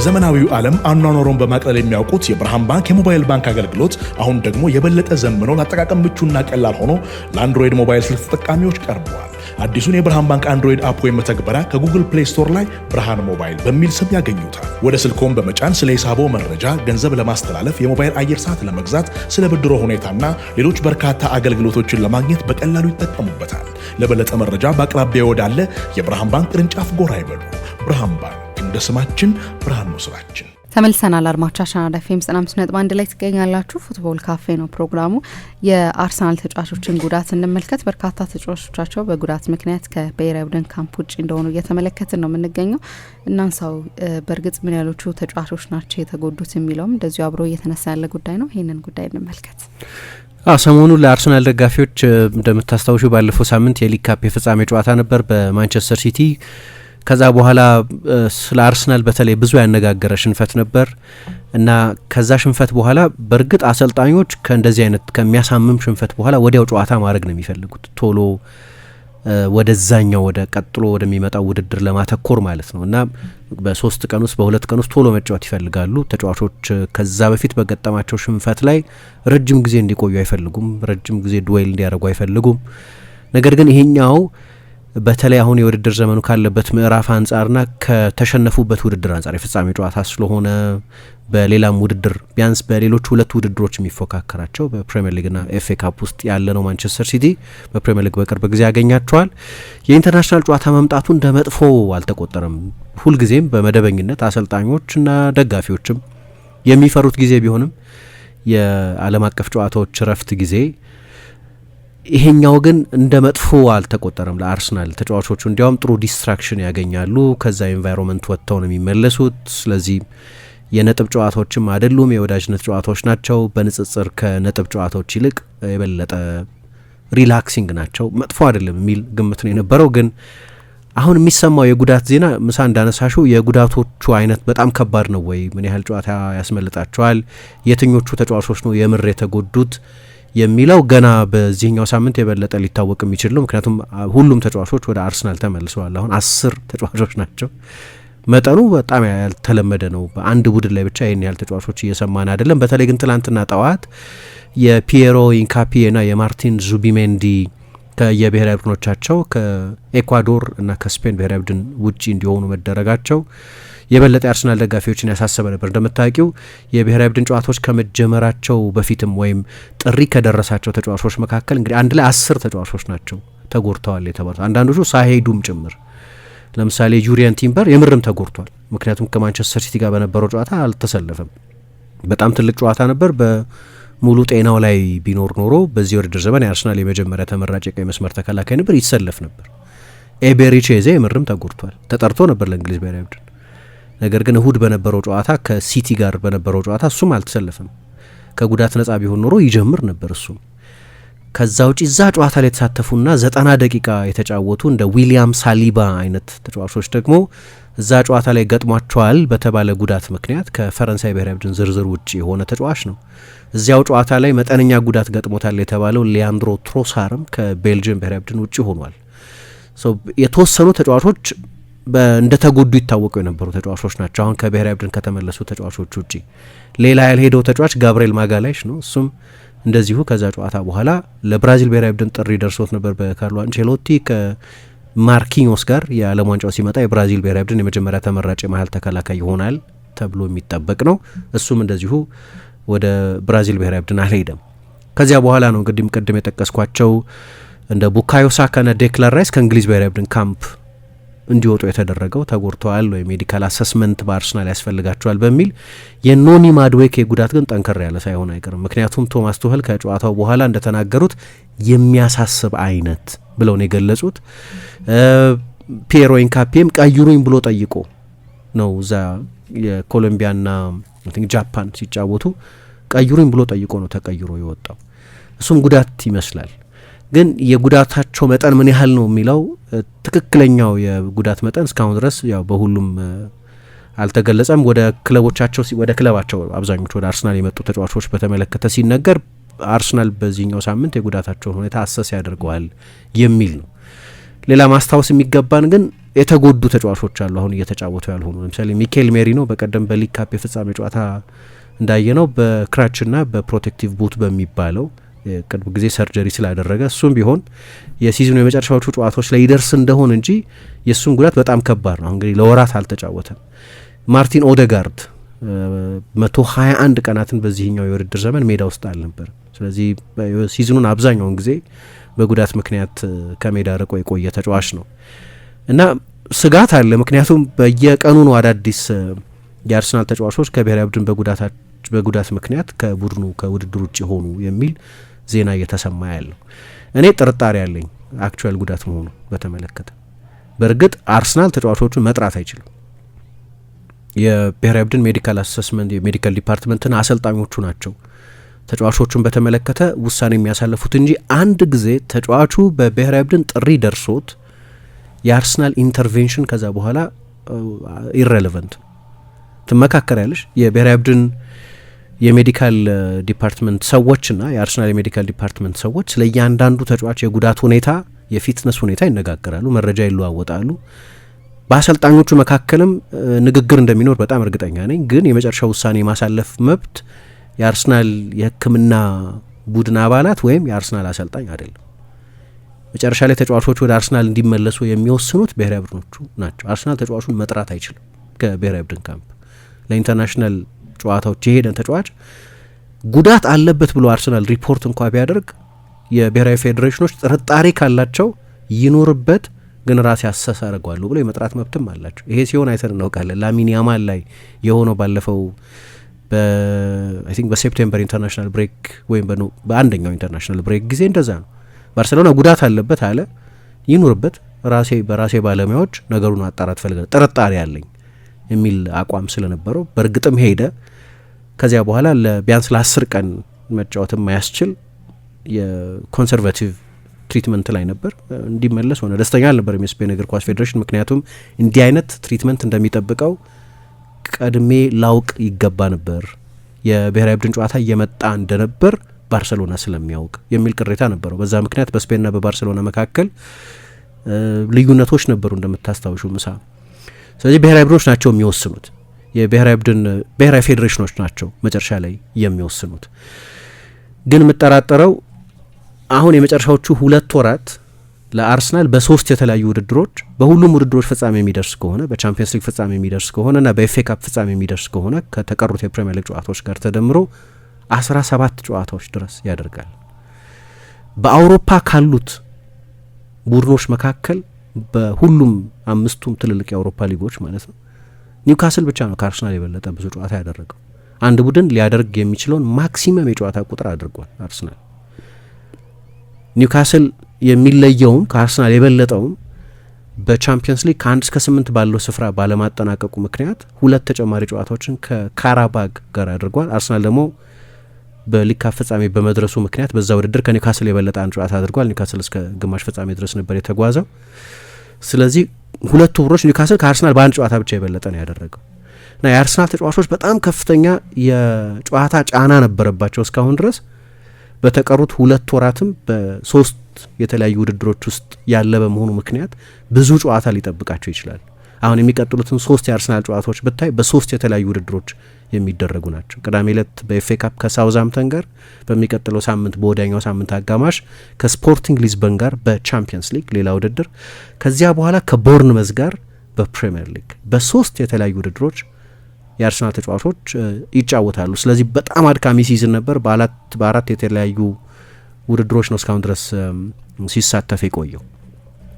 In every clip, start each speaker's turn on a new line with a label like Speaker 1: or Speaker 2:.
Speaker 1: በዘመናዊው ዓለም አኗኗሩን በማቅለል የሚያውቁት የብርሃን ባንክ የሞባይል ባንክ አገልግሎት አሁን ደግሞ የበለጠ ዘምኖ ለአጠቃቀም ምቹና ቀላል ሆኖ ለአንድሮይድ ሞባይል ስልክ ተጠቃሚዎች ቀርቧል። አዲሱን የብርሃን ባንክ አንድሮይድ አፕ ወይም መተግበሪያ ከጉግል ፕሌይ ስቶር ላይ ብርሃን ሞባይል በሚል ስም ያገኙታል። ወደ ስልክዎን በመጫን ስለ ሂሳቦ መረጃ፣ ገንዘብ ለማስተላለፍ፣ የሞባይል አየር ሰዓት ለመግዛት፣ ስለ ብድሮ ሁኔታና ሌሎች በርካታ አገልግሎቶችን ለማግኘት በቀላሉ ይጠቀሙበታል። ለበለጠ መረጃ በአቅራቢያው ወዳለ የብርሃን ባንክ ቅርንጫፍ ጎራ ይበሉ። ብርሃን ባንክ እንደ ስማችን ብርሃን ነው ስራችን።
Speaker 2: ተመልሰናል። አድማጮቻችን አራዳ ኤፍ ኤም 95.1 ላይ ትገኛላችሁ። ፉትቦል ካፌ ነው ፕሮግራሙ። የአርሰናል ተጫዋቾችን ጉዳት እንመልከት። በርካታ ተጫዋቾቻቸው በጉዳት ምክንያት ከብሔራዊ ቡድን ካምፕ ውጭ እንደሆኑ እየተመለከትን ነው የምንገኘው። እናንሳው በእርግጥ ምን ያሎቹ ተጫዋቾች ናቸው የተጎዱት የሚለውም እንደዚሁ አብሮ እየተነሳ ያለ ጉዳይ ነው። ይህንን ጉዳይ እንመልከት።
Speaker 3: ሰሞኑን ለአርሰናል ደጋፊዎች እንደምታስታውሹ ባለፈው ሳምንት የሊግ ካፕ የፍጻሜ ጨዋታ ነበር በማንቸስተር ሲቲ። ከዛ በኋላ ስለ አርሰናል በተለይ ብዙ ያነጋገረ ሽንፈት ነበር እና ከዛ ሽንፈት በኋላ በእርግጥ አሰልጣኞች ከእንደዚህ አይነት ከሚያሳምም ሽንፈት በኋላ ወዲያው ጨዋታ ማድረግ ነው የሚፈልጉት፣ ቶሎ ወደዛኛው ወደ ቀጥሎ ወደሚመጣው ውድድር ለማተኮር ማለት ነው እና በሶስት ቀን ውስጥ በሁለት ቀን ውስጥ ቶሎ መጫወት ይፈልጋሉ። ተጫዋቾች ከዛ በፊት በገጠማቸው ሽንፈት ላይ ረጅም ጊዜ እንዲቆዩ አይፈልጉም፣ ረጅም ጊዜ ዱዌል እንዲያደርጉ አይፈልጉም። ነገር ግን ይሄኛው በተለይ አሁን የውድድር ዘመኑ ካለበት ምዕራፍ አንጻርና ከተሸነፉበት ውድድር አንጻር የፍጻሜ ጨዋታ ስለሆነ በሌላም ውድድር ቢያንስ በሌሎች ሁለት ውድድሮች የሚፎካከራቸው በፕሪሚየር ሊግና ኤፍኤ ካፕ ውስጥ ያለ ነው ማንቸስተር ሲቲ። በፕሪሚየር ሊግ በቅርብ ጊዜ ያገኛቸዋል። የኢንተርናሽናል ጨዋታ መምጣቱ እንደ መጥፎ አልተቆጠረም። ሁልጊዜም በመደበኝነት አሰልጣኞችና ደጋፊዎችም የሚፈሩት ጊዜ ቢሆንም የዓለም አቀፍ ጨዋታዎች ረፍት ጊዜ ይሄኛው ግን እንደ መጥፎ አልተቆጠረም ለአርሰናል። ተጫዋቾቹ እንዲያውም ጥሩ ዲስትራክሽን ያገኛሉ፣ ከዛ ኤንቫይሮንመንት ወጥተው ነው የሚመለሱት። ስለዚህ የነጥብ ጨዋታዎችም አይደሉም፣ የወዳጅነት ጨዋታዎች ናቸው። በንጽጽር ከነጥብ ጨዋታዎች ይልቅ የበለጠ ሪላክሲንግ ናቸው። መጥፎ አይደለም የሚል ግምት ነው የነበረው። ግን አሁን የሚሰማው የጉዳት ዜና ምሳ እንዳነሳሹ የጉዳቶቹ አይነት በጣም ከባድ ነው ወይ? ምን ያህል ጨዋታ ያስመልጣቸዋል? የትኞቹ ተጫዋቾች ነው የምር የተጎዱት የሚለው ገና በዚህኛው ሳምንት የበለጠ ሊታወቅ የሚችል ነው። ምክንያቱም ሁሉም ተጫዋቾች ወደ አርሰናል ተመልሰዋል። አሁን 10 ተጫዋቾች ናቸው። መጠኑ በጣም ያልተለመደ ነው። በአንድ ቡድን ላይ ብቻ ይህን ያህል ተጫዋቾች እየሰማን አይደለም። በተለይ ግን ትላንትና ጠዋት የፒየሮ ኢንካፒዬና የማርቲን ዙቢሜንዲ ከየብሔራዊ ቡድኖቻቸው ከኤኳዶር እና ከስፔን ብሔራዊ ቡድን ውጪ እንዲሆኑ መደረጋቸው የበለጠ የአርሰናል ደጋፊዎችን ያሳሰበ ነበር። እንደምታውቂው የብሔራዊ ቡድን ጨዋታዎች ከመጀመራቸው በፊትም ወይም ጥሪ ከደረሳቸው ተጫዋቾች መካከል እንግዲህ አንድ ላይ 10 ተጫዋቾች ናቸው ተጎድተዋል የተባሉት፣ አንዳንዶቹ ሳይሄዱም ጭምር። ለምሳሌ ዩሪየን ቲምበር የምርም ተጎድቷል። ምክንያቱም ከማንቸስተር ሲቲ ጋር በነበረው ጨዋታ አልተሰለፈም። በጣም ትልቅ ጨዋታ ነበር። በሙሉ ጤናው ላይ ቢኖር ኖሮ በዚህ ውድድር ዘመን የአርሰናል የመጀመሪያ ተመራጭ የቀኝ መስመር ተከላካይ ነበር፣ ይሰለፍ ነበር። ኤቤሪቼዜ የምርም ተጎድቷል። ተጠርቶ ነበር ለእንግሊዝ ብሔራዊ ቡድን። ነገር ግን እሁድ በነበረው ጨዋታ ከሲቲ ጋር በነበረው ጨዋታ እሱም አልተሰለፈም። ከጉዳት ነጻ ቢሆን ኖሮ ይጀምር ነበር እሱም። ከዛ ውጪ እዛ ጨዋታ ላይ የተሳተፉና 90 ደቂቃ የተጫወቱ እንደ ዊሊያም ሳሊባ አይነት ተጫዋቾች ደግሞ እዛ ጨዋታ ላይ ገጥሟቸዋል በተባለ ጉዳት ምክንያት ከፈረንሳይ ብሔራዊ ቡድን ዝርዝር ውጪ የሆነ ተጫዋች ነው። እዚያው ጨዋታ ላይ መጠነኛ ጉዳት ገጥሞታል የተባለው ሊያንድሮ ትሮሳርም ከቤልጅየም ብሔራዊ ቡድን ውጪ ሆኗል። የተወሰኑ ተጫዋቾች እንደተጎዱ ይታወቁ የነበሩ ተጫዋቾች ናቸው። አሁን ከብሔራዊ ቡድን ከተመለሱ ተጫዋቾች ውጪ ሌላ ያልሄደው ተጫዋች ጋብርኤል ማጋላይሽ ነው። እሱም እንደዚሁ ከዛ ጨዋታ በኋላ ለብራዚል ብሔራዊ ቡድን ጥሪ ደርሶት ነበር በካርሎ አንቼሎቲ። ከማርኪኞስ ጋር የዓለም ዋንጫው ሲመጣ የብራዚል ብሔራዊ ቡድን የመጀመሪያ ተመራጭ የመሀል ተከላካይ ይሆናል ተብሎ የሚጠበቅ ነው። እሱም እንደዚሁ ወደ ብራዚል ብሔራዊ ቡድን አልሄደም። ከዚያ በኋላ ነው እንግዲህ ቅድም የጠቀስኳቸው እንደ ቡካዮ ሳካና ዴክላን ራይስ ከእንግሊዝ ብሔራዊ ቡድን ካምፕ እንዲወጡ የተደረገው። ተጎድተዋል ወይ ሜዲካል አሰስመንት በአርሰናል ያስፈልጋቸዋል በሚል። የኖኒ ማድዌክ ጉዳት ግን ጠንከር ያለ ሳይሆን አይቀርም። ምክንያቱም ቶማስ ቱኸል ከጨዋታው በኋላ እንደተናገሩት የሚያሳስብ አይነት ብለው ነው የገለጹት። ፒየሮ ኢንካፒዬም ቀይሩኝ ብሎ ጠይቆ ነው እዛ የኮሎምቢያና ጃፓን ሲጫወቱ ቀይሩኝ ብሎ ጠይቆ ነው ተቀይሮ የወጣው። እሱም ጉዳት ይመስላል። ግን የጉዳታቸው መጠን ምን ያህል ነው የሚለው ትክክለኛው የጉዳት መጠን እስካሁን ድረስ ያው በሁሉም አልተገለጸም። ወደ ክለባቸው አብዛኞቹ ወደ አርሰናል የመጡ ተጫዋቾች በተመለከተ ሲነገር አርሰናል በዚህኛው ሳምንት የጉዳታቸውን ሁኔታ አሰስ ያደርገዋል የሚል ነው። ሌላ ማስታወስ የሚገባን ግን የተጎዱ ተጫዋቾች አሉ አሁን እየተጫወቱ ያልሆኑ። ለምሳሌ ሚኬል ሜሪኖ በቀደም በሊግ ካፕ የፍጻሜ ጨዋታ እንዳየነው በክራችና በፕሮቴክቲቭ ቡት በሚባለው ቅርብ ጊዜ ሰርጀሪ ስላደረገ እሱም ቢሆን የሲዝኑ የመጨረሻዎቹ ጨዋታዎች ላይ ይደርስ እንደሆን እንጂ የእሱም ጉዳት በጣም ከባድ ነው። እንግዲህ ለወራት አልተጫወተም። ማርቲን ኦዴጋርድ 121 ቀናትን በዚህኛው የውድድር ዘመን ሜዳ ውስጥ አልነበር። ስለዚህ ሲዝኑን አብዛኛውን ጊዜ በጉዳት ምክንያት ከሜዳ ርቆ የቆየ ተጫዋች ነው እና ስጋት አለ። ምክንያቱም በየቀኑ ነው አዳዲስ የአርሰናል ተጫዋቾች ከብሔራዊ ቡድን በጉዳት ምክንያት ከቡድኑ ከውድድር ውጭ ሆኑ የሚል ዜና እየተሰማ ያለው። እኔ ጥርጣሬ ያለኝ አክቹዋል ጉዳት መሆኑ በተመለከተ። በእርግጥ አርሰናል ተጫዋቾቹን መጥራት አይችልም። የብሔራዊ ቡድን ሜዲካል አሰስመንት የሜዲካል ዲፓርትመንትና አሰልጣኞቹ ናቸው ተጫዋቾቹን በተመለከተ ውሳኔ የሚያሳልፉት እንጂ አንድ ጊዜ ተጫዋቹ በብሔራዊ ቡድን ጥሪ ደርሶት የአርሰናል ኢንተርቬንሽን ከዛ በኋላ ኢሬሌቨንት ትመካከር ያለሽ የብሔራዊ ቡድን የሜዲካል ዲፓርትመንት ሰዎችና የአርሰናል የሜዲካል ዲፓርትመንት ሰዎች ስለ እያንዳንዱ ተጫዋች የጉዳት ሁኔታ የፊትነስ ሁኔታ ይነጋገራሉ፣ መረጃ ይለዋወጣሉ። በአሰልጣኞቹ መካከልም ንግግር እንደሚኖር በጣም እርግጠኛ ነኝ። ግን የመጨረሻ ውሳኔ የማሳለፍ መብት የአርሰናል የሕክምና ቡድን አባላት ወይም የአርሰናል አሰልጣኝ አይደለም። መጨረሻ ላይ ተጫዋቾቹ ወደ አርሰናል እንዲመለሱ የሚወስኑት ብሔራዊ ቡድኖቹ ናቸው። አርሰናል ተጫዋቹን መጥራት አይችልም። ከብሔራዊ ቡድን ካምፕ ለኢንተርናሽናል ጨዋታዎች የሄደን ተጫዋች ጉዳት አለበት ብሎ አርሰናል ሪፖርት እንኳ ቢያደርግ የብሔራዊ ፌዴሬሽኖች ጥርጣሬ ካላቸው ይኖርበት ግን ራሴ አሰስ አደርገዋለሁ ብሎ የመጥራት መብትም አላቸው። ይሄ ሲሆን አይተን እናውቃለን። ላሚን ያማል ላይ የሆነው ባለፈው አይ ቲንክ በሴፕቴምበር ኢንተርናሽናል ብሬክ ወይም በአንደኛው ኢንተርናሽናል ብሬክ ጊዜ እንደዛ ነው። ባርሴሎና ጉዳት አለበት አለ፣ ይኑርበት፣ በራሴ ባለሙያዎች ነገሩን አጣራት ፈልጋለሁ፣ ጥርጣሬ አለኝ የሚል አቋም ስለነበረው በእርግጥም ሄደ። ከዚያ በኋላ ቢያንስ ለ10 ቀን መጫወትም ማያስችል የኮንሰርቫቲቭ ትሪትመንት ላይ ነበር። እንዲመለስ ሆነ። ደስተኛ አልነበረም የስፔን እግር ኳስ ፌዴሬሽን። ምክንያቱም እንዲህ አይነት ትሪትመንት እንደሚጠብቀው ቀድሜ ላውቅ ይገባ ነበር፣ የብሔራዊ ቡድን ጨዋታ እየመጣ እንደነበር ባርሰሎና ስለሚያውቅ የሚል ቅሬታ ነበረው። በዛ ምክንያት በስፔንና በባርሰሎና መካከል ልዩነቶች ነበሩ እንደምታስታውሹ ምሳ። ስለዚህ ብሔራዊ ቡድኖች ናቸው የሚወስኑት፣ ብሔራዊ ፌዴሬሽኖች ናቸው መጨረሻ ላይ የሚወስኑት። ግን የምጠራጠረው አሁን የመጨረሻዎቹ 2 ወራት ለአርሰናል በ3 የተለያዩ ውድድሮች በሁሉም ውድድሮች ፍጻሜ የሚደርስ ከሆነ በቻምፒየንስ ሊግ ፍጻሜ የሚደርስ ከሆነ እና በኤፍኤ ካፕ ፍጻሜ የሚደርስ ከሆነ ከተቀሩት የፕሪሚየር ሊግ ጨዋታዎች ጋር ተደምሮ 17 ጨዋታዎች ድረስ ያደርጋል። በአውሮፓ ካሉት ቡድኖች መካከል በሁሉም 5ቱም ትልልቅ የአውሮፓ ሊጎች ማለት ነው ኒውካስል ብቻ ነው ከአርሰናል የበለጠ ብዙ ጨዋታ ያደረገው። አንድ ቡድን ሊያደርግ የሚችለውን ማክሲመም የጨዋታ ቁጥር አድርጓል አርሰናል። ኒውካስል የሚለየውም ከአርሰናል የበለጠውም በቻምፒየንስ ሊግ ከ1 እስከ 8 ባለው ስፍራ ባለማጠናቀቁ ምክንያት 2 ተጨማሪ ጨዋታዎችን ከካራባግ ጋር አድርጓል። አርሰናል ደግሞ በሊግ ካፕ ፍጻሜ በመድረሱ ምክንያት በዛ ውድድር ከኒውካስል የበለጠ አንድ ጨዋታ አድርጓል። ኒውካስል እስከ ግማሽ ፍጻሜ ድረስ ነበር የተጓዘው። ስለዚህ ሁለቱ ቡድኖች ኒውካስል ከአርሰናል በአንድ ጨዋታ ብቻ የበለጠ ነው ያደረገው እና የአርሰናል ተጫዋቾች በጣም ከፍተኛ የጨዋታ ጫና ነበረባቸው እስካሁን ድረስ። በተቀሩት 2 ወራትም በ3 የተለያዩ ውድድሮች ውስጥ ያለ በመሆኑ ምክንያት ብዙ ጨዋታ ሊጠብቃቸው ይችላል። አሁን የሚቀጥሉትን 3 የአርሰናል ጨዋታዎች ብታይ በ3 የተለያዩ ውድድሮች የሚደረጉ ናቸው። ቅዳሜ ዕለት በኤፍኤ ካፕ ከሳውዝሃምፕተን ጋር፣ በሚቀጥለው ሳምንት በወዲያኛው ሳምንት አጋማሽ ከስፖርቲንግ ሊዝበን ጋር በቻምፒየንስ ሊግ ሌላ ውድድር፣ ከዚያ በኋላ ከቦርንመዝ ጋር በፕሪሚየር ሊግ በ3 የተለያዩ ውድድሮች የአርሰናል ተጫዋቾች ይጫወታሉ። ስለዚህ በጣም አድካሚ ሲዝን ነበር። በአራት የተለያዩ ውድድሮች ነው እስካሁን ድረስ ሲሳተፍ የቆየው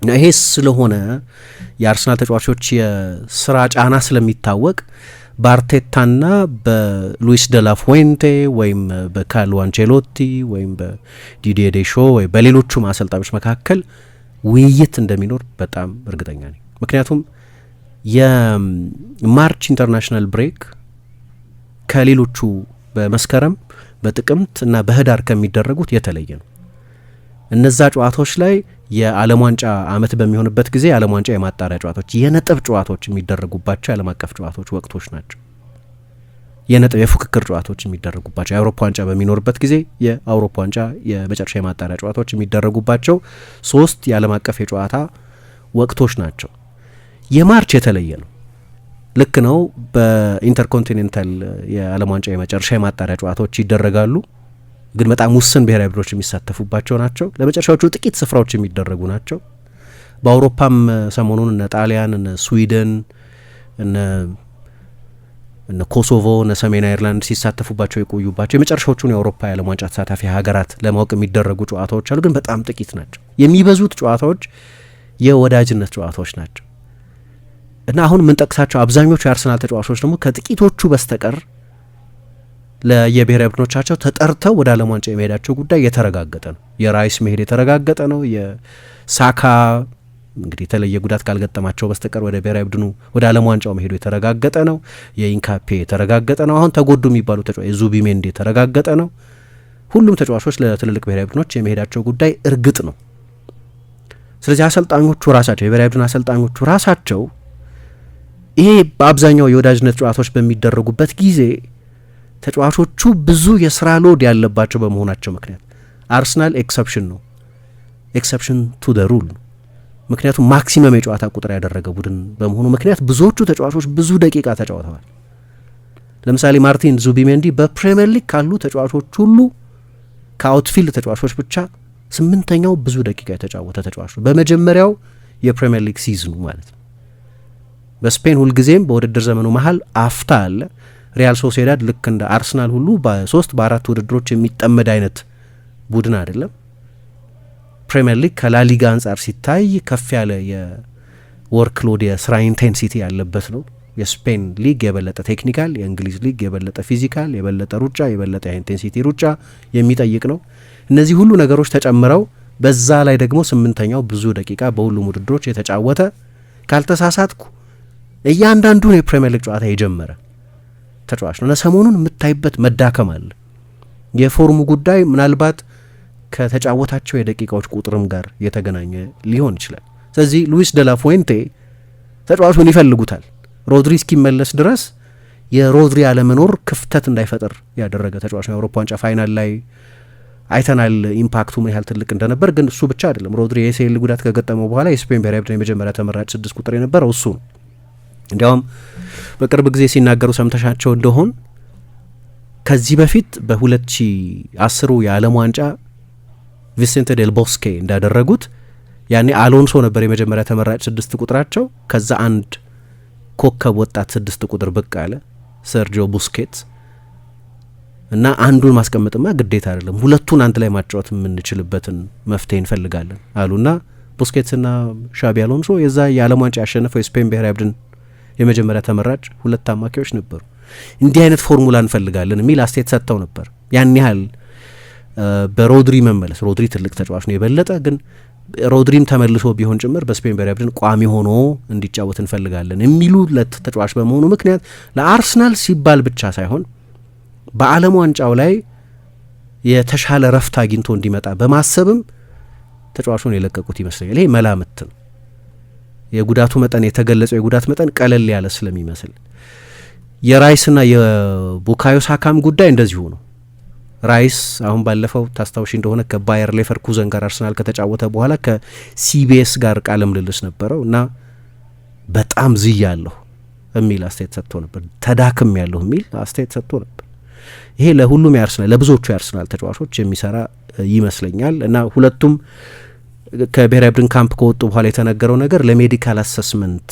Speaker 3: እና ይሄ ስለሆነ የአርሰናል ተጫዋቾች የስራ ጫና ስለሚታወቅ በአርቴታና በሉዊስ ደላፉዌንቴ ወይም በካርሎ አንቼሎቲ ወይም በዲዲዬ ዴሾ ወይ በሌሎቹም አሰልጣኞች መካከል ውይይት እንደሚኖር በጣም እርግጠኛ ነኝ። ምክንያቱም የማርች ኢንተርናሽናል ብሬክ ከሌሎቹ በመስከረም በጥቅምት እና በህዳር ከሚደረጉት የተለየ ነው። እነዛ ጨዋታዎች ላይ የዓለም ዋንጫ አመት በሚሆንበት ጊዜ የዓለም ዋንጫ የማጣሪያ ጨዋታዎች፣ የነጥብ ጨዋታዎች የሚደረጉባቸው የዓለም አቀፍ ጨዋታዎች ወቅቶች ናቸው። የነጥብ የፉክክር ጨዋታዎች የሚደረጉባቸው፣ የአውሮፓ ዋንጫ በሚኖርበት ጊዜ የአውሮፓ ዋንጫ የመጨረሻ የማጣሪያ ጨዋታዎች የሚደረጉባቸው 3 የዓለም አቀፍ የጨዋታ ወቅቶች ናቸው። የማርች የተለየ ነው። ልክ ነው። በኢንተርኮንቲኔንታል የዓለም ዋንጫ የመጨረሻ የማጣሪያ ጨዋታዎች ይደረጋሉ፣ ግን በጣም ውስን ብሔራዊ ቡድኖች የሚሳተፉባቸው ናቸው። ለመጨረሻዎቹ ጥቂት ስፍራዎች የሚደረጉ ናቸው። በአውሮፓም ሰሞኑን እነ ጣሊያን፣ እነ ስዊድን፣ እነ ኮሶቮ፣ እነ ሰሜን አይርላንድ ሲሳተፉባቸው የቆዩባቸው የመጨረሻዎቹን የአውሮፓ የዓለም ዋንጫ ተሳታፊ ሀገራት ለማወቅ የሚደረጉ ጨዋታዎች አሉ፣ ግን በጣም ጥቂት ናቸው። የሚበዙት ጨዋታዎች የወዳጅነት ጨዋታዎች ናቸው እና አሁን የምንጠቅሳቸው አብዛኞቹ የአርሰናል ተጫዋቾች ደግሞ ከጥቂቶቹ በስተቀር ለየብሔራዊ ቡድኖቻቸው ተጠርተው ወደ ዓለም ዋንጫ የመሄዳቸው ጉዳይ የተረጋገጠ ነው። የራይስ መሄድ የተረጋገጠ ነው። የሳካ እንግዲህ የተለየ ጉዳት ካልገጠማቸው በስተቀር ወደ ብሔራዊ ቡድኑ ወደ ዓለም ዋንጫው መሄዱ የተረጋገጠ ነው። የኢንካፔ የተረጋገጠ ነው። አሁን ተጎዱ የሚባሉ ተጫዋቾች ዙቢሜንዲ የተረጋገጠ ነው። ሁሉም ተጫዋቾች ለትልልቅ ብሔራዊ ቡድኖች የመሄዳቸው ጉዳይ እርግጥ ነው። ስለዚህ አሰልጣኞቹ ራሳቸው የብሔራዊ ቡድን አሰልጣኞቹ ራሳቸው ይሄ በአብዛኛው የወዳጅነት ጨዋታዎች በሚደረጉበት ጊዜ ተጫዋቾቹ ብዙ የስራ ሎድ ያለባቸው በመሆናቸው ምክንያት አርሰናል ኤክሰፕሽን ነው፣ ኤክሰፕሽን ቱ ደ ሩል። ምክንያቱም ማክሲመም የጨዋታ ቁጥር ያደረገ ቡድን በመሆኑ ምክንያት ብዙዎቹ ተጫዋቾች ብዙ ደቂቃ ተጫውተዋል። ለምሳሌ ማርቲን ዙቢሜንዲ በፕሪሚየር ሊግ ካሉ ተጫዋቾች ሁሉ ከአውትፊልድ ተጫዋቾች ብቻ 8ኛው ብዙ ደቂቃ የተጫወተ ተጫዋች ነው፣ በመጀመሪያው የፕሪሚየር ሊግ ሲዝኑ ማለት ነው። በስፔን ሁልጊዜም በውድድር ዘመኑ መሀል አፍታ አለ። ሪያል ሶሴዳድ ልክ እንደ አርሰናል ሁሉ በ3 በ4 ውድድሮች የሚጠመድ አይነት ቡድን አይደለም። ፕሪሚየር ሊግ ከላሊጋ አንጻር ሲታይ ከፍ ያለ የወርክሎድ የስራ ኢንቴንሲቲ ያለበት ነው። የስፔን ሊግ የበለጠ ቴክኒካል፣ የእንግሊዝ ሊግ የበለጠ ፊዚካል፣ የበለጠ ሩጫ፣ የበለጠ ኢንቴንሲቲ ሩጫ የሚጠይቅ ነው። እነዚህ ሁሉ ነገሮች ተጨምረው በዛ ላይ ደግሞ 8ኛው ብዙ ደቂቃ በሁሉም ውድድሮች የተጫወተ ካልተሳሳትኩ እያንዳንዱን የፕሪሚየር ሊግ ጨዋታ የጀመረ ተጫዋች ነው። ሰሞኑን የምታይበት መዳከም አለ። የፎርሙ ጉዳይ ምናልባት ከተጫወታቸው የደቂቃዎች ቁጥርም ጋር የተገናኘ ሊሆን ይችላል። ስለዚህ ሉዊስ ደላ ፉዌንቴ ተጫዋቹን ይፈልጉታል። ሮድሪ እስኪመለስ ድረስ የሮድሪ አለመኖር ክፍተት እንዳይፈጠር ያደረገ ተጫዋች ነው። የአውሮፓ ዋንጫ ፋይናል ላይ አይተናል ኢምፓክቱ ምን ያህል ትልቅ እንደነበር። ግን እሱ ብቻ አይደለም። ሮድሪ የኤሲኤል ጉዳት ከገጠመው በኋላ የስፔን ብሔራዊ ቡድን የመጀመሪያ ተመራጭ 6 ቁጥር የነበረው እሱ ነው። እንዲያውም በቅርብ ጊዜ ሲናገሩ ሰምተሻቸው እንደሆን ከዚህ በፊት በ2010 የዓለም ዋንጫ ቪሴንቴ ዴል ቦስኬ እንዳደረጉት ያኔ አሎንሶ ነበር የመጀመሪያ ተመራጭ 6 ቁጥራቸው። ከዛ አንድ ኮከብ ወጣት 6 ቁጥር ብቅ አለ ሰርጂዮ ቡስኬትስ እና አንዱን ማስቀመጥማ ግዴታ አይደለም፣ ሁለቱን አንድ ላይ ማጫወት የምንችልበትን መፍትሄ እንፈልጋለን አሉና ቡስኬትስና ሻቢ አሎንሶ የዛ የዓለም ዋንጫ ያሸነፈው የስፔን ብሔራዊ ቡድን የመጀመሪያ ተመራጭ 2 አማካዮች ነበሩ። እንዲህ አይነት ፎርሙላ እንፈልጋለን የሚል አስተያየት ሰጥተው ነበር። ያን ያህል በሮድሪ መመለስ፣ ሮድሪ ትልቅ ተጫዋች ነው የበለጠ ግን ሮድሪም ተመልሶ ቢሆን ጭምር በስፔን ብሔራዊ ቡድን ቋሚ ሆኖ እንዲጫወት እንፈልጋለን የሚሉ ተጫዋች በመሆኑ ምክንያት ለአርሰናል ሲባል ብቻ ሳይሆን በዓለም ዋንጫው ላይ የተሻለ ረፍት አግኝቶ እንዲመጣ በማሰብም ተጫዋቹን የለቀቁት ይመስለኛል። ይሄ መላምት ነው። የጉዳቱ መጠን የተገለጸው የጉዳት መጠን ቀለል ያለ ስለሚመስል የራይስና የቡካዮ ሳካም ጉዳይ እንደዚሁ ነው። ራይስ አሁን ባለፈው ታስታውሺ እንደሆነ ከባየር ሌቨርኩዘን ጋር አርሰናል ከተጫወተ በኋላ ከሲቢኤስ ጋር ቃለ ምልልስ ነበረው እና በጣም ዝያለሁ የሚል አስተያየት ሰጥቶ ነበር። ተዳክም ያለሁ የሚል አስተያየት ሰጥቶ ነበር። ይሄ ለሁሉም የአርሰናል ለብዙዎቹ የአርሰናል ተጫዋቾች የሚሰራ ይመስለኛል እና ሁለቱም ከብሔራዊ ቡድን ካምፕ ከወጡ በኋላ የተነገረው ነገር ለሜዲካል አሰስመንት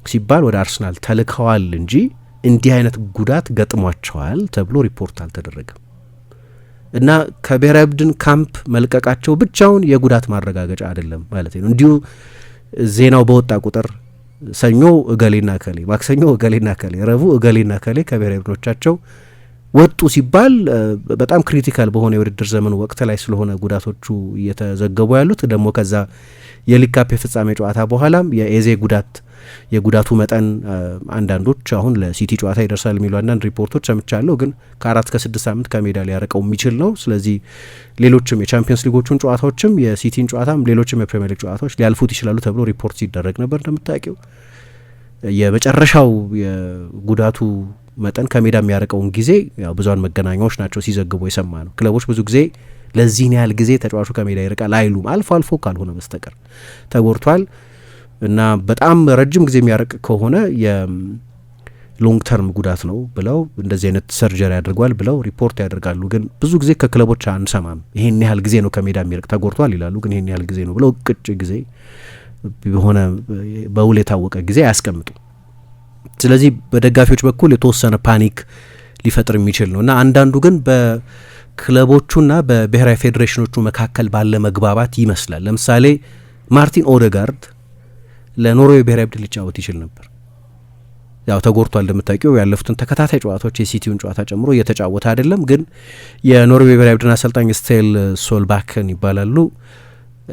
Speaker 3: ሲባል ወደ አርሰናል ተልከዋል እንጂ እንዲህ አይነት ጉዳት ገጥሟቸዋል ተብሎ ሪፖርት አልተደረገም እና ከብሔራዊ ቡድን ካምፕ መልቀቃቸው ብቻውን የጉዳት ማረጋገጫ አይደለም ማለት ነው። እንዲሁ ዜናው በወጣ ቁጥር ሰኞ እገሌና ከሌ፣ ማክሰኞ እገሌና ከሌ፣ ረቡዕ እገሌና ከሌ ከብሔራዊ ቡድኖቻቸው ወጡ ሲባል በጣም ክሪቲካል በሆነ የውድድር ዘመኑ ወቅት ላይ ስለሆነ ጉዳቶቹ እየተዘገቡ ያሉት ደግሞ ከዛ የሊግ ካፕ የፍጻሜ ጨዋታ በኋላም የኤዜ የጉዳቱ መጠን አንዳንዶች አሁን ለሲቲ ጨዋታ ይደርሳል የሚሉ አንዳንድ ሪፖርቶች ሰምቻለሁ። ግን ከ4 እስከ 6 ሳምንት ከሜዳ ሊያርቀው የሚችል ነው። ስለዚህ ሌሎችም የቻምፒየንስ ሊጎቹን ጨዋታዎችም የሲቲን ጨዋታም ሌሎችም የፕሪሚየር ሊግ ጨዋታዎች ሊያልፉት ይችላሉ ተብሎ ሪፖርት ሲደረግ ነበር። እንደምታውቂው የመጨረሻው የጉዳቱ መጠን ከሜዳ የሚያርቀውን ጊዜ ያው ብዙሃን መገናኛዎች ናቸው ሲዘግቡ የሰማ ነው። ክለቦች ብዙ ጊዜ ለዚህን ያህል ጊዜ ተጫዋቹ ከሜዳ ይርቃል አይሉም፣ አልፎ አልፎ ካልሆነ በስተቀር ተጎድቷል። እና በጣም ረጅም ጊዜ የሚያረቅ ከሆነ የሎንግ ተርም ጉዳት ነው ብለው እንደዚህ አይነት ሰርጀሪ ያደርጓል ብለው ሪፖርት ያደርጋሉ። ግን ብዙ ጊዜ ከክለቦች አንሰማም። ይሄን ያህል ጊዜ ነው ከሜዳ የሚርቅ ተጎድቷል ይላሉ። ግን ይሄን ያህል ጊዜ ነው ብለው ቅጭ ጊዜ የሆነ በውል የታወቀ ጊዜ አያስቀምጡ። ስለዚህ በደጋፊዎች በኩል የተወሰነ ፓኒክ ሊፈጥር የሚችል ነው እና አንዳንዱ ግን በክለቦቹና በብሔራዊ ፌዴሬሽኖቹ መካከል ባለ መግባባት ይመስላል። ለምሳሌ ማርቲን ኦዴጋርድ ለኖርዌይ ብሔራዊ ቡድን ሊጫወት ይችል ነበር። ያው ተጎድቷል እንደምታውቂው። ያለፉትን ተከታታይ ጨዋታዎች የሲቲውን ጨዋታ ጨምሮ እየተጫወተ አይደለም። ግን የኖርዌይ ብሔራዊ ቡድን አሰልጣኝ ስቴል ሶልባክን ይባላሉ።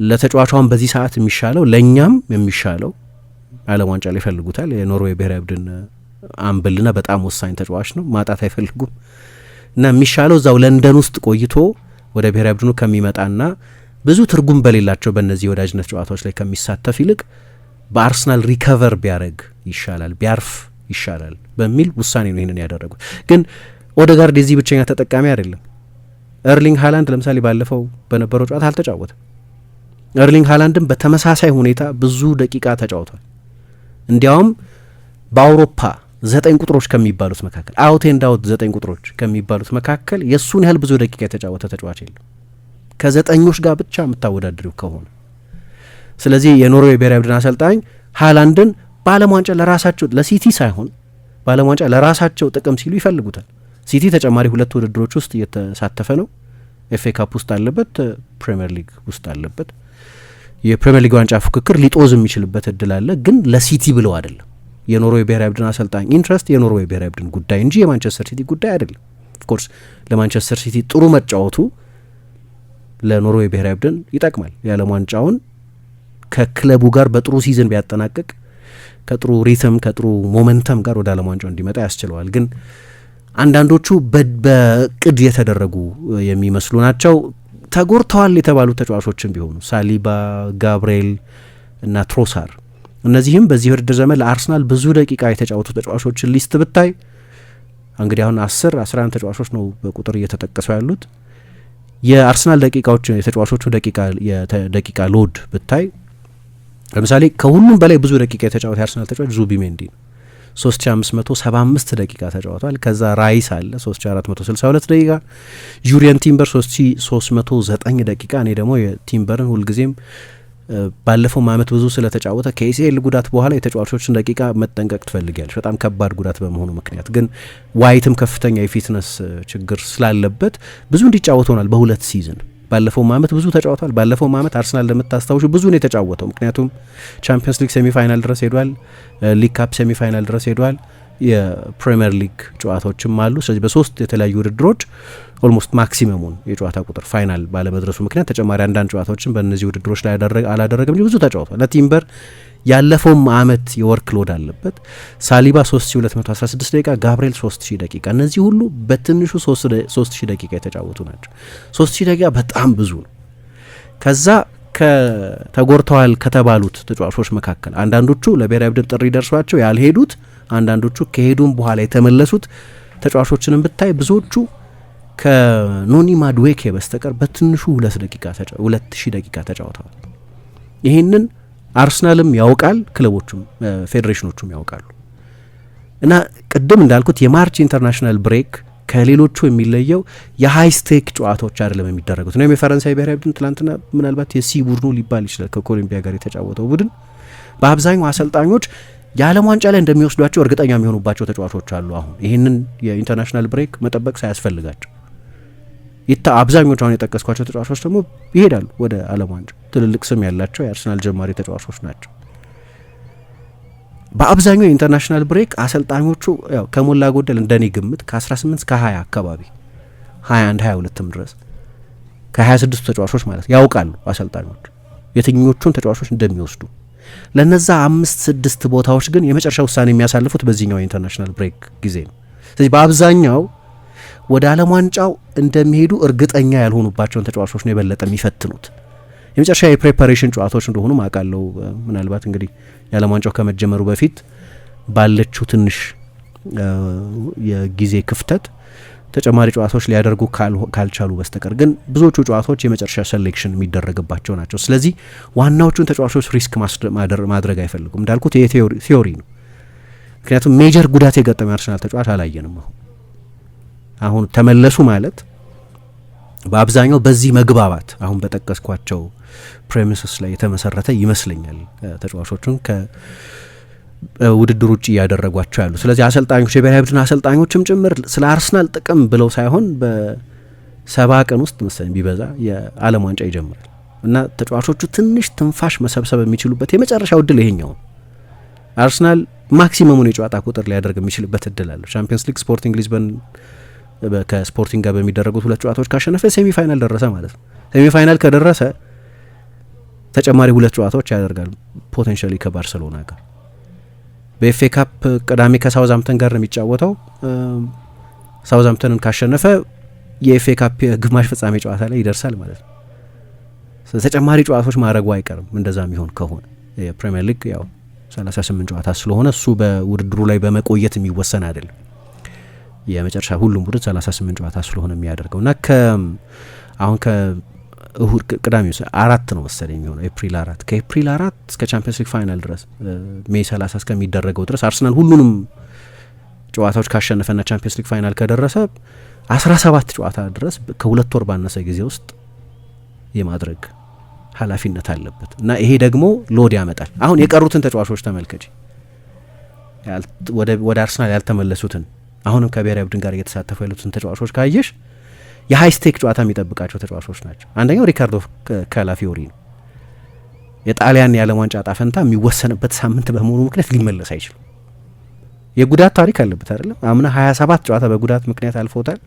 Speaker 3: ለተጫዋቿን በዚህ ሰዓት የሚሻለው ለእኛም የሚሻለው ዓለም ዋንጫ ላይ ይፈልጉታል። የኖርዌይ ብሔራዊ ቡድን አምበልና በጣም ወሳኝ ተጫዋች ነው። ማጣት አይፈልጉም እና የሚሻለው እዛው ለንደን ውስጥ ቆይቶ ወደ ብሔራዊ ቡድኑ ከሚመጣና ብዙ ትርጉም በሌላቸው በእነዚህ የወዳጅነት ጨዋታዎች ላይ ከሚሳተፍ ይልቅ በአርሰናል ሪከቨር ቢያደርግ ይሻላል፣ ቢያርፍ ይሻላል በሚል ውሳኔ ነው ይህንን ያደረጉት። ግን ኦዴጋርድ የዚህ ብቸኛ ተጠቃሚ አይደለም። ኤርሊንግ ሃላንድ ለምሳሌ ባለፈው በነበረው ጨዋታ አልተጫወተም። ኤርሊንግ ሃላንድም በተመሳሳይ ሁኔታ ብዙ ደቂቃ ተጫውቷል። እንዲያውም በአውሮፓ 9 ቁጥሮች ከሚባሉት መካከል አውት ኤንድ አውት 9 ቁጥሮች ከሚባሉት መካከል የእሱን ያህል ብዙ ደቂቃ የተጫወተ ተጫዋች የለም ከዘጠኞች ጋር ብቻ የምታወዳድሪው ከሆነ። ስለዚህ የኖርዌይ ብሔራዊ ቡድን አሰልጣኝ ሃላንድን በዓለም ዋንጫ ለራሳቸው ለሲቲ ሳይሆን በዓለም ዋንጫ ለራሳቸው ጥቅም ሲሉ ይፈልጉታል። ሲቲ ተጨማሪ 2 ውድድሮች ውስጥ እየተሳተፈ ነው። ኤፍኤ ካፕ ውስጥ አለበት፣ ፕሪሚየር ሊግ ውስጥ አለበት። የፕሪሚየር ሊግ ዋንጫ ፉክክር ሊጦዝ የሚችልበት እድል አለ። ግን ለሲቲ ብለው አይደለም። የኖርዌይ ብሔራዊ ቡድን አሰልጣኝ ኢንትረስት የኖርዌይ ብሔራዊ ቡድን ጉዳይ እንጂ የማንቸስተር ሲቲ ጉዳይ አይደለም። ኦፍኮርስ ለማንቸስተር ሲቲ ጥሩ መጫወቱ ለኖርዌይ ብሔራዊ ቡድን ይጠቅማል። የዓለም ዋንጫውን ከክለቡ ጋር በጥሩ ሲዝን ቢያጠናቅቅ ከጥሩ ሪትም ከጥሩ ሞመንተም ጋር ወደ ዓለም ዋንጫው እንዲመጣ ያስችለዋል። ግን አንዳንዶቹ በእቅድ የተደረጉ የሚመስሉ ናቸው። ተጎድተዋል የተባሉ ተጫዋቾችን ቢሆኑ ሳሊባ፣ ጋብርኤል እና ትሮሳር እነዚህም በዚህ ውድድር ዘመን ለአርሰናል ብዙ ደቂቃ የተጫወቱ ተጫዋቾችን ሊስት ብታይ እንግዲህ አሁን 10-11 ተጫዋቾች ነው በቁጥር እየተጠቀሱ ያሉት። የአርሰናል ደቂቃዎች የተጫዋቾቹ ደቂቃ ሎድ ብታይ ለምሳሌ ከሁሉም በላይ ብዙ ደቂቃ የተጫወተ የአርሰናል ተጫዋች ዙቢሜንዲ ነው። 3575 ደቂቃ ተጫውቷል። ከዛ ራይስ አለ 3462 ደቂቃ፣ ጁሪየን ቲምበር 3309 ደቂቃ። እኔ ደግሞ የቲምበርን ሁልጊዜም ባለፈው አመት ብዙ ስለተጫወተ ከኤሲኤል ጉዳት በኋላ የተጫዋቾችን ደቂቃ መጠንቀቅ ትፈልጊያለሽ በጣም ከባድ ጉዳት በመሆኑ ምክንያት። ግን ዋይትም ከፍተኛ የፊትነስ ችግር ስላለበት ብዙ እንዲጫወት ሆናል በሁለት ሲዝን። ባለፈው አመት ብዙ ተጫውቷል። ባለፈው አመት አርሰናል እንደምታስታውሹ ብዙ ነው የተጫወተው፣ ምክንያቱም ቻምፒየንስ ሊግ ሴሚ ፋይናል ድረስ ሄዷል፣ ሊግ ካፕ ሴሚ ፋይናል ድረስ ሄዷል፣ የፕሪሚየር ሊግ ጨዋታዎችም አሉ። ስለዚህ በሶስት የተለያዩ ውድድሮች ኦልሞስት ማክሲመሙን የጨዋታ ቁጥር ፋይናል ባለመድረሱ ምክንያት ተጨማሪ አንዳንድ ጨዋታዎችን በእነዚህ ውድድሮች ላይ አላደረገም እንጂ ብዙ ተጫውቷል። ለቲምበር ያለፈውም አመት የወርክ ሎድ አለበት። ሳሊባ 3216 ደቂቃ፣ ጋብርኤል 3000 ደቂቃ። እነዚህ ሁሉ በትንሹ 3000 ደቂቃ የተጫወቱ ናቸው። 3000 ደቂቃ በጣም ብዙ ነው። ከዛ ከተጎድተዋል ከተባሉት ተጫዋቾች መካከል አንዳንዶቹ ለብሔራዊ ቡድን ጥሪ ደርሷቸው ያልሄዱት፣ አንዳንዶቹ ከሄዱም በኋላ የተመለሱት ተጫዋቾችንም ብታይ ብዙዎቹ ከኖኒ ማድዌኬ በስተቀር በትንሹ 2000 ደቂቃ ተጫውተዋል። ይህንን አርሰናልም ያውቃል፣ ክለቦቹም ፌዴሬሽኖቹም ያውቃሉ። እና ቅድም እንዳልኩት የማርች ኢንተርናሽናል ብሬክ ከሌሎቹ የሚለየው የሀይ ስቴክ ጨዋታዎች አይደለም የሚደረጉት ነው። የፈረንሳይ ብሔራዊ ቡድን ትላንትና ምናልባት የሲ ቡድኑ ሊባል ይችላል ከኮሎምቢያ ጋር የተጫወተው ቡድን በአብዛኛው አሰልጣኞች የዓለም ዋንጫ ላይ እንደሚወስዷቸው እርግጠኛ የሚሆኑባቸው ተጫዋቾች አሉ። አሁን ይህንን የኢንተርናሽናል ብሬክ መጠበቅ ሳያስፈልጋቸው አብዛኞቹ አሁን የጠቀስኳቸው ተጫዋቾች ደግሞ ይሄዳሉ ወደ ዓለም ዋንጫ። ትልልቅ ስም ያላቸው የአርሰናል ጀማሪ ተጫዋቾች ናቸው። በአብዛኛው የኢንተርናሽናል ብሬክ አሰልጣኞቹ ያው ከሞላ ጎደል እንደኔ ግምት ከ18 እስከ 20 አካባቢ 21 22ም ድረስ ከ26 ተጫዋቾች ማለት ያውቃሉ አሰልጣኞች የትኞቹን ተጫዋቾች እንደሚወስዱ። ለነዛ 5-6 ቦታዎች ግን የመጨረሻ ውሳኔ የሚያሳልፉት በዚህኛው የኢንተርናሽናል ብሬክ ጊዜ ነው። ስለዚህ በአብዛኛው ወደ ዓለም ዋንጫው እንደሚሄዱ እርግጠኛ ያልሆኑባቸውን ተጫዋቾች ነው የበለጠ የሚፈትኑት። የመጨረሻ የፕሬፓሬሽን ጨዋታዎች እንደሆኑ ማቃለው። ምናልባት እንግዲህ የዓለም ዋንጫው ከመጀመሩ በፊት ባለችው ትንሽ የጊዜ ክፍተት ተጨማሪ ጨዋታዎች ሊያደርጉ ካልቻሉ በስተቀር ግን ብዙዎቹ ጨዋታዎች የመጨረሻ ሴሌክሽን የሚደረግባቸው ናቸው። ስለዚህ ዋናዎቹን ተጫዋቾች ሪስክ ማድረግ አይፈልጉም። እንዳልኩት ይሄ ቲዮሪ ነው። ምክንያቱም ሜጀር ጉዳት የገጠመ አርሰናል ተጫዋች አላየንም። አሁን ተመለሱ ማለት በአብዛኛው በዚህ መግባባት አሁን በጠቀስኳቸው ፕሬሚስስ ላይ የተመሰረተ ይመስለኛል ተጫዋቾቹን ውድድር ውጭ እያደረጓቸው ያሉ። ስለዚህ አሰልጣኞች የብሔራዊ ቡድን አሰልጣኞችም ጭምር ስለ አርሰናል ጥቅም ብለው ሳይሆን በ70 ቀን ውስጥ መሰለኝ ቢበዛ የዓለም ዋንጫ ይጀምራል እና ተጫዋቾቹ ትንሽ ትንፋሽ መሰብሰብ የሚችሉበት የመጨረሻው እድል ይሄኛው። አርሰናል ማክሲመሙን የጨዋታ ቁጥር ሊያደርግ የሚችልበት እድል አለው። ቻምፒየንስ ሊግ ስፖርቲንግ ሊዝበን ከስፖርቲንግ ጋር በሚደረጉት 2 ጨዋታዎች ካሸነፈ ሴሚፋይናል ደረሰ ማለት ነው። ሴሚፋይናል ከደረሰ ተጨማሪ 2 ጨዋታዎች ያደርጋል ፖቴንሻሊ ከባርሰሎና ጋር። በኤፍኤ ካፕ ቅዳሜ ከሳውዝሃምፕተን ጋር ነው የሚጫወተው። ሳውዝሃምፕተንን ካሸነፈ የኤፍኤ ካፕ ግማሽ ፍጻሜ ጨዋታ ላይ ይደርሳል ማለት ነው። ተጨማሪ ጨዋታዎች ማድረጉ አይቀርም። እንደዛ የሚሆን ከሆነ የፕሪሚየር ሊግ ያው 38 ጨዋታ ስለሆነ እሱ በውድድሩ ላይ በመቆየት የሚወሰን አይደለም። የመጨረሻ ሁሉም ቡድን 38 ጨዋታ ስለሆነ የሚያደርገው እና አሁን እሁድ ቅዳሜ 4 ነው መሰለኝ የሚሆነው ኤፕሪል 4 ከኤፕሪል 4 እስከ ቻምፒየንስ ሊግ ፋይናል ድረስ ሜይ 30 እስከሚደረገው ድረስ አርሰናል ሁሉንም ጨዋታዎች ካሸነፈና ቻምፒየንስ ሊግ ፋይናል ከደረሰ 17 ጨዋታ ድረስ ከ2 ወር ባነሰ ጊዜ ውስጥ የማድረግ ኃላፊነት አለበት እና ይሄ ደግሞ ሎድ ያመጣል። አሁን የቀሩትን ተጫዋቾች ተመልከች፣ ወደ አርሰናል ያልተመለሱትን አሁንም ከብሔራዊ ቡድን ጋር እየተሳተፉ ያሉትን ተጫዋቾች ካየሽ የሀይ ስቴክ ጨዋታ የሚጠብቃቸው ተጫዋቾች ናቸው። አንደኛው ሪካርዶ ካላፊዮሪ ነው። የጣሊያን የዓለም ዋንጫ ዕጣ ፈንታ የሚወሰንበት ሳምንት በመሆኑ ምክንያት ሊመለስ አይችልም። የጉዳት ታሪክ አለበት አይደለም። አምና 27 ጨዋታ በጉዳት ምክንያት አልፎታል።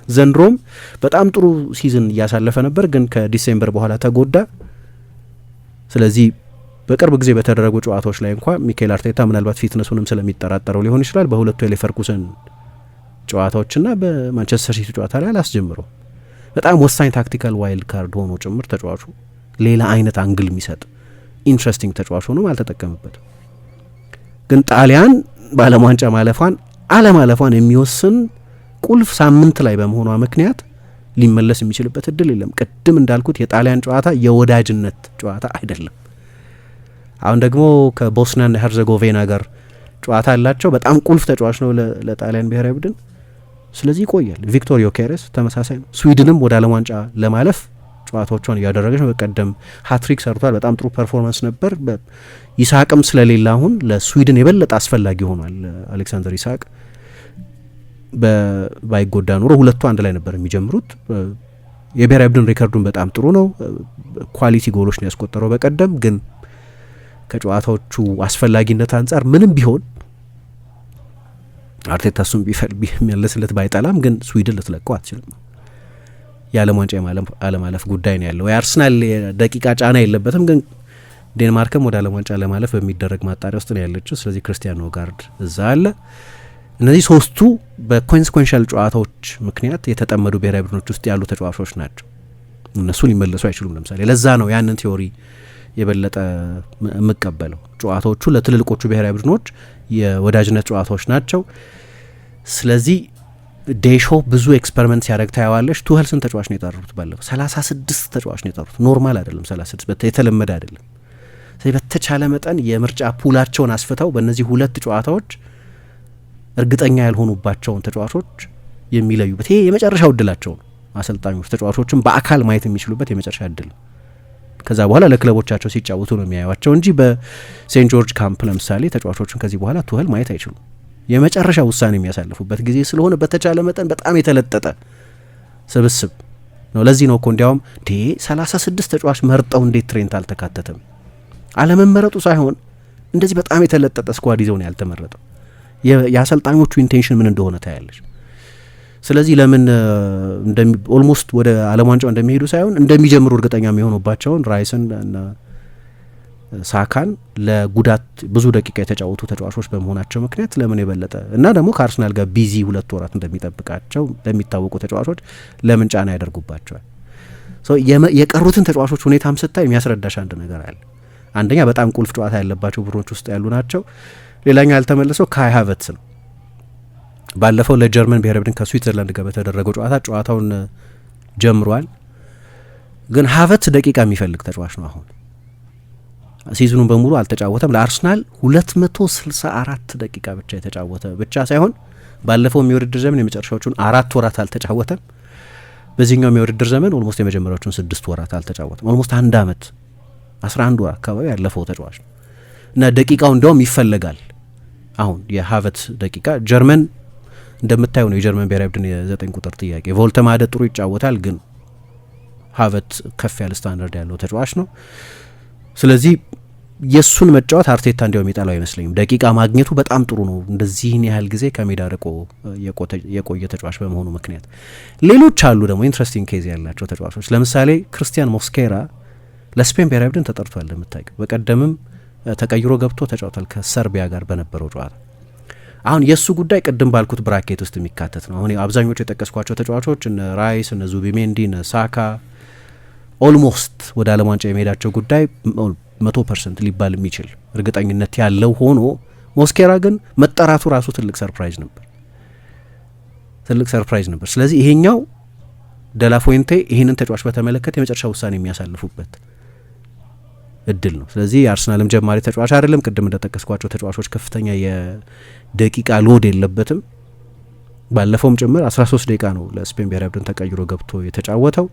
Speaker 3: ዘንድሮም በጣም ጥሩ ሲዝን እያሳለፈ ነበር፣ ግን ከዲሴምበር በኋላ ተጎዳ። ስለዚህ በቅርብ ጊዜ በተደረጉ ጨዋታዎች ላይ እንኳ ሚካኤል አርቴታ ምናልባት ፊትነሱንም ስለሚጠራጠረው ሊሆን ይችላል በሁለቱ የሌቨርኩሰን ጨዋታዎችና በማንቸስተር ሲቲ ጨዋታ ላይ አላስጀምረው። በጣም ወሳኝ ታክቲካል ዋይልድ ካርድ ሆኖ ጭምር ተጫዋቹ ሌላ አይነት አንግል የሚሰጥ ኢንትረስቲንግ ተጫዋች ሆኖ አልተጠቀምበትም። ግን ጣሊያን በዓለም ዋንጫ ማለፏን አለማለፏን የሚወስን ቁልፍ ሳምንት ላይ በመሆኗ ምክንያት ሊመለስ የሚችልበት እድል የለም። ቅድም እንዳልኩት የጣሊያን ጨዋታ የወዳጅነት ጨዋታ አይደለም። አሁን ደግሞ ከቦስኒያና ሄርዘጎቬና ጋር ጨዋታ አላቸው። በጣም ቁልፍ ተጫዋች ነው ለጣሊያን ብሔራዊ ቡድን። ስለዚህ ይቆያል። ቪክቶር ዮኬሬስ ተመሳሳይ ነው። ስዊድንም ወደ ዓለም ዋንጫ ለማለፍ ጨዋታዎቿን እያደረገች ነው። በቀደም ሀትሪክ ሰርቷል። በጣም ጥሩ ፐርፎርማንስ ነበር። ይስሐቅም ስለሌለ አሁን ለስዊድን የበለጠ አስፈላጊ ሆኗል። አሌክሳንደር ይስሐቅ ባይጎዳ ኑሮ ሁለቱ አንድ ላይ ነበር የሚጀምሩት። የብሔራዊ ቡድን ሪከርዱን በጣም ጥሩ ነው። ኳሊቲ ጎሎች ነው ያስቆጠረው በቀደም። ግን ከጨዋታዎቹ አስፈላጊነት አንጻር ምንም ቢሆን አርቴታ እሱም ቢመለስለት ባይጠላም ግን ስዊድን ልትለቀው አትችልም። የዓለም ዋንጫ አለማለፍ ጉዳይ ነው ያለው። የአርሰናል ደቂቃ ጫና የለበትም። ግን ዴንማርክም ወደ ዓለም ዋንጫ ለማለፍ በሚደረግ ማጣሪያ ውስጥ ነው ያለችው። ስለዚህ ክርስቲያን ኖርጋርድ እዛ አለ። እነዚህ ሶስቱ በኮንስኮንሻል ጨዋታዎች ምክንያት የተጠመዱ ብሔራዊ ቡድኖች ውስጥ ያሉ ተጫዋቾች ናቸው። እነሱ ሊመለሱ አይችሉም። ለምሳሌ ለዛ ነው ያንን ቲዮሪ የበለጠ የምቀበለው። ጨዋታዎቹ ለትልልቆቹ ብሔራዊ ቡድኖች የወዳጅነት ጨዋታዎች ናቸው። ስለዚህ ዴሾ ብዙ ኤክስፐሪመንት ሲያደርግ ታየዋለሽ። ቱኸል ስንት ተጫዋች ነው የጠሩት? ባለፈው 36 ተጫዋች ነው የጠሩት። ኖርማል አይደለም፣ 36 የተለመደ አይደለም። ስለዚህ በተቻለ መጠን የምርጫ ፑላቸውን አስፍተው በእነዚህ 2 ጨዋታዎች እርግጠኛ ያልሆኑባቸውን ተጫዋቾች የሚለዩበት ይሄ የመጨረሻው እድላቸው ነው። አሰልጣኞች ተጫዋቾችን በአካል ማየት የሚችሉበት የመጨረሻ እድል። ከዛ በኋላ ለክለቦቻቸው ሲጫወቱ ነው የሚያዩዋቸው እንጂ በሴንት ጆርጅ ካምፕ ለምሳሌ ተጫዋቾችን ከዚህ በኋላ ቱኸል ማየት አይችሉም። የመጨረሻ ውሳኔ የሚያሳልፉበት ጊዜ ስለሆነ በተቻለ መጠን በጣም የተለጠጠ ስብስብ ነው። ለዚህ ነው እኮ እንዲያውም 36 ተጫዋች መርጠው እንዴት ትሬንት አልተካተተም? አለመመረጡ ሳይሆን እንደዚህ በጣም የተለጠጠ ስኳድ ይዘው ነው ያልተመረጠው። የአሰልጣኞቹ ኢንቴንሽን ምን እንደሆነ ታያለች። ስለዚህ ለምን ኦልሞስት ወደ ዓለም ዋንጫው እንደሚሄዱ ሳይሆን እንደሚጀምሩ እርግጠኛ የሚሆኑባቸውን ራይስን እና ሳካን ለጉዳት ብዙ ደቂቃ የተጫወቱ ተጫዋቾች በመሆናቸው ምክንያት ለምን የበለጠ እና ደግሞ ከአርሰናል ጋር ቢዚ 2 ወራት እንደሚጠብቃቸው ለሚታወቁ ተጫዋቾች ለምን ጫና ያደርጉባቸዋል? የቀሩትን ተጫዋቾች ሁኔታም ስታይ የሚያስረዳሽ አንድ ነገር አለ። አንደኛ በጣም ቁልፍ ጨዋታ ያለባቸው ቡድኖች ውስጥ ያሉ ናቸው። ሌላኛው ያልተመለሰው ካይ ሃቨርትዝ ነው። ባለፈው ለጀርመን ብሔራዊ ቡድን ከስዊትዘርላንድ ጋር በተደረገው ጨዋታውን ጀምሯል። ግን ሀቨርትዝ ደቂቃ የሚፈልግ ተጫዋች ነው። አሁን ሲዝኑን በሙሉ አልተጫወተም። ለአርሰናል 264 ደቂቃ ብቻ የተጫወተ ብቻ ሳይሆን ባለፈው የውድድር ዘመን የመጨረሻዎቹን 4 ወራት አልተጫወተም። በዚህኛው የውድድር ዘመን ኦልሞስት የመጀመሪያዎቹን 6 ወራት አልተጫወተም። ኦልሞስት 1 ዓመት 11 ወር አካባቢ ያለፈው ተጫዋች ነው እና ደቂቃው እንደውም ይፈለጋል። አሁን የሀቨርትዝ ደቂቃ ጀርመን እንደምታየው ነው። የጀርመን ብሔራዊ ቡድን የ9 ቁጥር ጥያቄ ቮልተማደ ጥሩ ይጫወታል፣ ግን ሀቨርትዝ ከፍ ያለ ስታንዳርድ ያለው ተጫዋች ነው። ስለዚህ የእሱን መጫወት አርቴታ እንዲያውም የሚጠላው አይመስለኝም። ደቂቃ ማግኘቱ በጣም ጥሩ ነው፣ እንደዚህን ያህል ጊዜ ከሜዳ ርቆ የቆየ ተጫዋች በመሆኑ ምክንያት። ሌሎች አሉ ደግሞ ኢንትረስቲንግ ኬዝ ያላቸው ተጫዋቾች። ለምሳሌ ክርስቲያን ሞስኬራ ለስፔን ብሔራዊ ቡድን ተጠርቷል። እንደምታውቀው በቀደምም ተቀይሮ ገብቶ ተጫውቷል ከሰርቢያ ጋር በነበረው ጨዋታ። አሁን የእሱ ጉዳይ ቅድም ባልኩት ብራኬት ውስጥ የሚካተት ነው። አሁን አብዛኞቹ የጠቀስኳቸው ተጫዋቾች እነ ራይስ፣ እነ ዙቢሜንዲ፣ እነ ሳካ ኦልሞስት ወደ ዓለም ዋንጫ የመሄዳቸው ጉዳይ 100% ሊባል የሚችል እርግጠኝነት ያለው ሆኖ ሞስኬራ ግን መጠራቱ ራሱ ትልቅ ሰርፕራይዝ ነበር። ስለዚህ ይሄኛው ደላፎይንቴ ይህንን ተጫዋች በተመለከተ የመጨረሻ ውሳኔ የሚያሳልፉበት እድል ነው። ስለዚህ የአርሰናልም ጀማሪ ተጫዋች አይደለም። ቅድም እንደጠቀስኳቸው ተጫዋቾች ከፍተኛ የደቂቃ ሎድ የለበትም። ባለፈውም ጭምር 13 ደቂቃ ነው ለስፔን ብሔራዊ ቡድን ተቀይሮ ገብቶ የተጫወተው።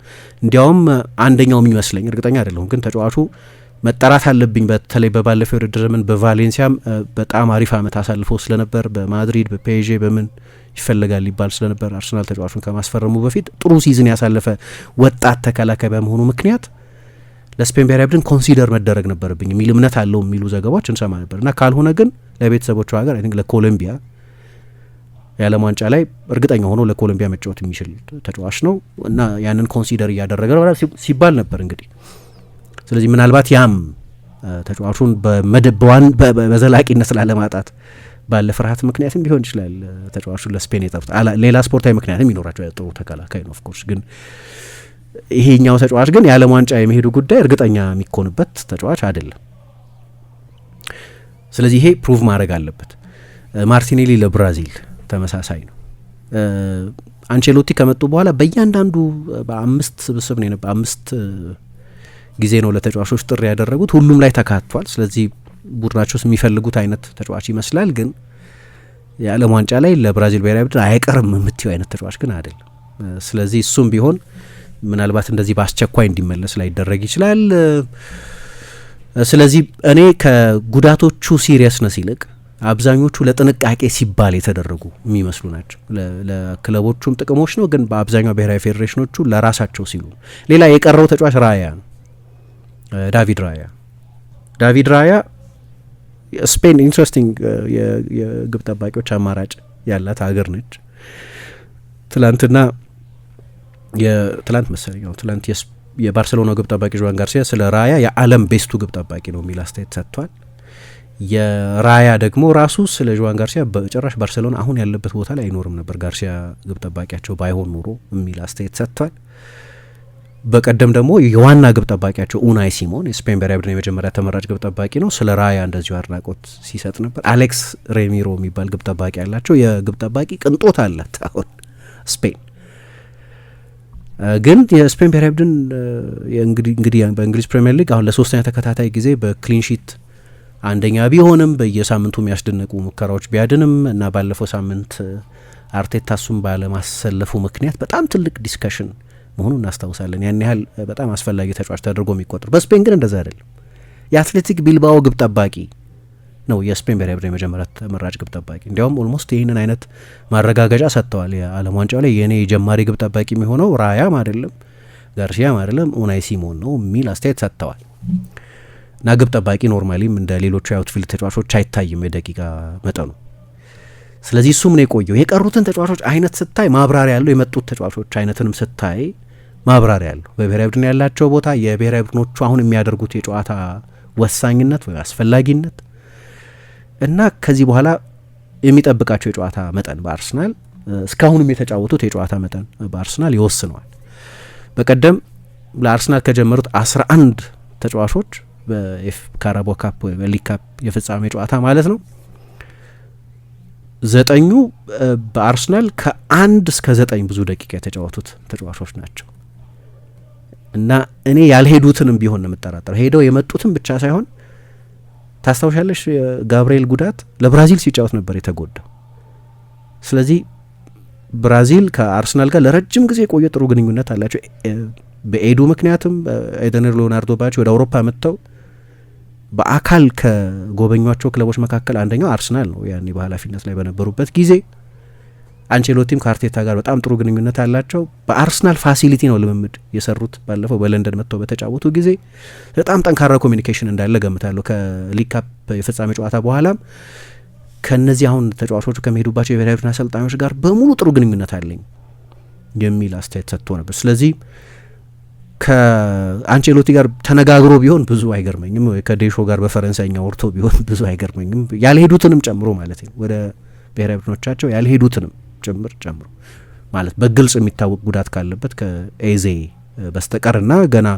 Speaker 3: እንዲያውም አንደኛው የሚመስለኝ እርግጠኛ አይደለሁም፣ ግን ተጫዋቹ መጠራት አለብኝ በተለይ በባለፈው የውድድር ዘመን በቫሌንሲያም በጣም አሪፍ ዓመት አሳልፎ ስለነበር በማድሪድ በፔዤ በምን ይፈልጋል ሊባል ስለነበር አርሰናል ተጫዋቹን ከማስፈረሙ በፊት ጥሩ ሲዝን ያሳለፈ ወጣት ተከላካይ በመሆኑ ምክንያት ለስፔን ብሔራዊ ቡድን ኮንሲደር መደረግ ነበረብኝ የሚል እምነት አለው የሚሉ ዘገባዎች እንሰማ ነበር እና ካልሆነ ግን ለቤተሰቦቹ ሀገር አይ ቲንክ ለኮሎምቢያ የዓለም ዋንጫ ላይ እርግጠኛ ሆኖ ለኮሎምቢያ መጫወት የሚችል ተጫዋች ነው እና ያንን ኮንሲደር እያደረገ ነው ሲባል ነበር እንግዲህ። ስለዚህ ምናልባት ያም ተጫዋቹን በዘላቂነት ላለማጣት ባለ ፍርሃት ምክንያትም ሊሆን ይችላል ተጫዋቹን ለስፔን የጠሩት። ሌላ ስፖርታዊ ምክንያትም ይኖራቸው ጥሩ ተከላካይ ነው ኦፍኮርስ። ግን ይሄኛው ተጫዋች ግን የዓለም ዋንጫ የመሄዱ ጉዳይ እርግጠኛ የሚኮንበት ተጫዋች አይደለም። ስለዚህ ይሄ ፕሩቭ ማድረግ አለበት። ማርቲኔሊ ለብራዚል ተመሳሳይ ነው። አንቼሎቲ ከመጡ በኋላ በእያንዳንዱ በ5 ስብስብ ነው 5 ጊዜ ነው ለተጫዋቾች ጥሪ ያደረጉት። ሁሉም ላይ ተካቷል። ስለዚህ ቡድናቸው የሚፈልጉት አይነት ተጫዋች ይመስላል። ግን የዓለም ዋንጫ ላይ ለብራዚል ብሔራዊ ቡድን አይቀርም የምትየው አይነት ተጫዋች ግን አይደለም። ስለዚህ እሱም ቢሆን ምናልባት እንደዚህ በአስቸኳይ እንዲመለስ ላይደረግ ይችላል። ስለዚህ እኔ ከጉዳቶቹ ሲሪየስነስ ይልቅ አብዛኞቹ ለጥንቃቄ ሲባል የተደረጉ የሚመስሉ ናቸው። ለክለቦቹም ጥቅሞች ነው፣ ግን በአብዛኛው ብሔራዊ ፌዴሬሽኖቹ ለራሳቸው ሲሉ። ሌላ የቀረው ተጫዋች ራያ ነው፣ ዳቪድ ራያ ስፔን ኢንትረስቲንግ የግብ ጠባቂዎች አማራጭ ያላት ሀገር ነች። ትላንት መሰለኝ ትላንት የባርሴሎና ግብ ጠባቂ ዡዋን ጋርሲያ ስለ ራያ የዓለም ቤስቱ ግብ ጠባቂ ነው የሚል አስተያየት ሰጥቷል። የራያ ደግሞ ራሱ ስለ ዡዋን ጋርሲያ በጭራሽ ባርሴሎና አሁን ያለበት ቦታ ላይ አይኖርም ነበር ጋርሲያ ግብ ጠባቂያቸው ባይሆን ኑሮ የሚል አስተያየት ሰጥቷል። በቀደም ደግሞ የዋና ግብ ጠባቂያቸው ኡናይ ሲሞን የስፔን ብሔራዊ ቡድን የመጀመሪያ ተመራጭ ግብ ጠባቂ ነው፣ ስለ ራያ እንደዚሁ አድናቆት ሲሰጥ ነበር። አሌክስ ሬሚሮ የሚባል ግብ ጠባቂ ያላቸው የግብ ጠባቂ ቅንጦት አላት አሁን ስፔን። ግን የስፔን ብሔራዊ ቡድን እንግዲህ በእንግሊዝ ፕሪሚየር ሊግ አሁን ለሶስተኛ ተከታታይ ጊዜ በክሊንሺት አንደኛ ቢሆንም በየሳምንቱ የሚያስደንቁ ሙከራዎች ቢያድንም እና ባለፈው ሳምንት አርቴታ እሱም ባለማሰለፉ ምክንያት በጣም ትልቅ ዲስከሽን መሆኑን እናስታውሳለን። ያን ያህል በጣም አስፈላጊ ተጫዋች ተደርጎ የሚቆጠር። በስፔን ግን እንደዛ አይደለም። የአትሌቲክ ቢልባኦ ግብ ጠባቂ ነው የስፔን ብሔራዊ ቡድን የመጀመሪያ ተመራጭ ግብ ጠባቂ። እንዲያውም ኦልሞስት ይህንን አይነት ማረጋገጫ ሰጥተዋል። የዓለም ዋንጫው ላይ የእኔ የጀማሪ ግብ ጠባቂ የሚሆነው ራያም አይደለም ጋርሲያም አይደለም ኡናይ ሲሞን ነው የሚል አስተያየት ሰጥተዋል። እና ግብ ጠባቂ ኖርማሊም እንደ ሌሎቹ የአውትፊልድ ተጫዋቾች አይታይም የደቂቃ መጠኑ። ስለዚህ እሱም ነው የቆየው። የቀሩትን ተጫዋቾች አይነት ስታይ ማብራሪያ ያለው፣ የመጡት ተጫዋቾች አይነትንም ስታይ ማብራሪያ ያለው፣ በብሔራዊ ቡድን ያላቸው ቦታ፣ የብሔራዊ ቡድኖቹ አሁን የሚያደርጉት የጨዋታ ወሳኝነት ወይ አስፈላጊነት እና ከዚህ በኋላ የሚጠብቃቸው የጨዋታ መጠን በአርሰናል እስካሁንም የተጫወቱት የጨዋታ መጠን በአርሰናል ይወስነዋል። በቀደም ለአርሰናል ከጀመሩት 11 ተጫዋቾች በካራቦ ካፕ ወይ በሊግ ካፕ የፍጻሜ ጨዋታ ማለት ነው ዘጠኙ በአርሰናል ከ1 እስከ 9 ብዙ ደቂቃ የተጫወቱት ተጫዋቾች ናቸው እና እኔ ያልሄዱትንም ቢሆን ነው የምጠራጠረው። ሄደው የመጡትም ብቻ ሳይሆን ታስታውሻለሽ ጋብርኤል ጉዳት ለብራዚል ሲጫወት ነበር የተጎዳው። ስለዚህ ብራዚል ከአርሰናል ጋር ለረጅም ጊዜ የቆየ ጥሩ ግንኙነት አላቸው። በኤዱ ምክንያትም ኤደነር ሊዮናርዶ ባች ወደ አውሮፓ መጥተው በአካል ከጎበኟቸው ክለቦች መካከል አንደኛው አርሰናል ነው። ያኔ በኃላፊነት ላይ በነበሩበት ጊዜ አንቼሎቲም ከአርቴታ ጋር በጣም ጥሩ ግንኙነት አላቸው። በአርሰናል ፋሲሊቲ ነው ልምምድ የሰሩት። ባለፈው በለንደን መጥተው በተጫወቱ ጊዜ በጣም ጠንካራ ኮሚኒኬሽን እንዳለ ገምታለሁ። ከሊግ ካፕ የፍጻሜ ጨዋታ በኋላም ከነዚህ አሁን ተጫዋቾቹ ከሚሄዱባቸው የብሔራዊ ቡድን አሰልጣኞች ጋር በሙሉ ጥሩ ግንኙነት አለኝ የሚል አስተያየት ሰጥቶ ነበር። ስለዚህ ከአንቼሎቲ ጋር ተነጋግሮ ቢሆን ብዙ አይገርመኝም፣ ከዴሾ ጋር በፈረንሳይኛ ወርቶ ቢሆን ብዙ አይገርመኝም። ያልሄዱትንም ጨምሮ ማለት ነው፣ ወደ ብሔራዊ ቡድኖቻቸው ያልሄዱትንም ጨምሮ ማለት በግልጽ የሚታወቅ ጉዳት ካለበት ከኤዜ በስተቀርና ገና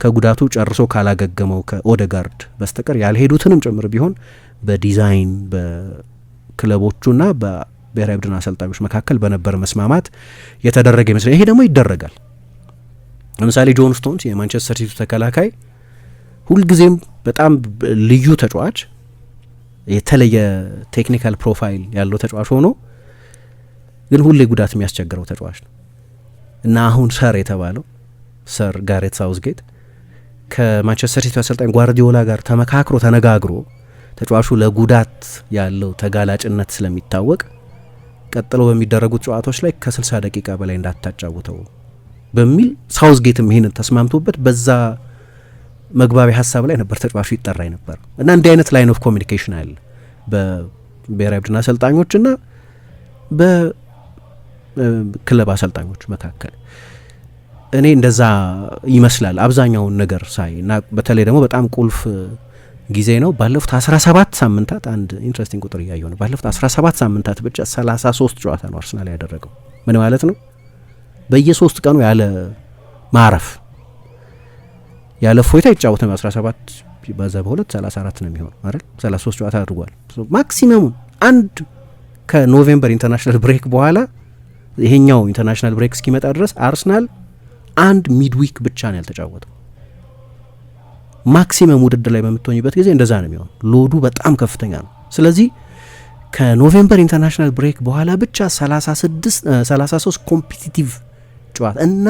Speaker 3: ከጉዳቱ ጨርሶ ካላገገመው ከኦደጋርድ በስተቀር ያልሄዱትንም ጭምር ቢሆን በዲዛይን በክለቦቹና በብሔራዊ ቡድን አሰልጣኞች መካከል በነበረ መስማማት የተደረገ ይመስለኛል። ይሄ ደግሞ ይደረጋል። ለምሳሌ ጆን ስቶንስ የማንቸስተር ሲቲ ተከላካይ ሁልጊዜም በጣም ልዩ ተጫዋች፣ የተለየ ቴክኒካል ፕሮፋይል ያለው ተጫዋች ሆኖ ግን ሁሌ ጉዳት የሚያስቸግረው ተጫዋች ነው እና አሁን ሰር የተባለው ሰር ጋሬት ሳውዝጌት ከማንቸስተር ሲቲ አሰልጣኝ ጓርዲዮላ ጋር ተመካክሮ ተነጋግሮ ተጫዋቹ ለጉዳት ያለው ተጋላጭነት ስለሚታወቅ ቀጥሎ በሚደረጉት ጨዋታዎች ላይ ከ60 ደቂቃ በላይ እንዳታጫውተው በሚል ሳውዝጌትም ይሄንን ተስማምቶበት በዛ መግባቢያ ሀሳብ ላይ ነበር ተጫዋቹ ይጠራ ነበር እና እንዲህ አይነት ላይን ኦፍ ኮሚኒኬሽን አለ በብሔራዊ ቡድን አሰልጣኞችና በክለብ አሰልጣኞች መካከል። እኔ እንደዛ ይመስላል አብዛኛውን ነገር ሳይ እና በተለይ ደግሞ በጣም ቁልፍ ጊዜ ነው። ባለፉት 17 ሳምንታት አንድ ኢንትረስቲንግ ቁጥር እያየሁ ነው። ባለፉት 17 ሳምንታት ብቻ 33 ጨዋታ ነው አርሰናል ያደረገው። ምን ማለት ነው? በየ3 ቀኑ ያለ ማረፍ ያለ ፎይታ ይጫወተም 17 በዛ በሁለት 34 ነው የሚሆነው አይደል? 33 ጨዋታ አድርጓል። ማክሲመሙን አንድ ከኖቬምበር ኢንተርናሽናል ብሬክ በኋላ ይሄኛው ኢንተርናሽናል ብሬክ እስኪመጣ ድረስ አርሰናል አንድ ሚድዊክ ብቻ ነው ያልተጫወተው። ማክሲመም ውድድር ላይ በምትሆኝበት ጊዜ እንደዛ ነው የሚሆነው። ሎዱ በጣም ከፍተኛ ነው። ስለዚህ ከኖቬምበር ኢንተርናሽናል ብሬክ በኋላ ብቻ 33 ኮምፒቲቲቭ ጨዋታ እና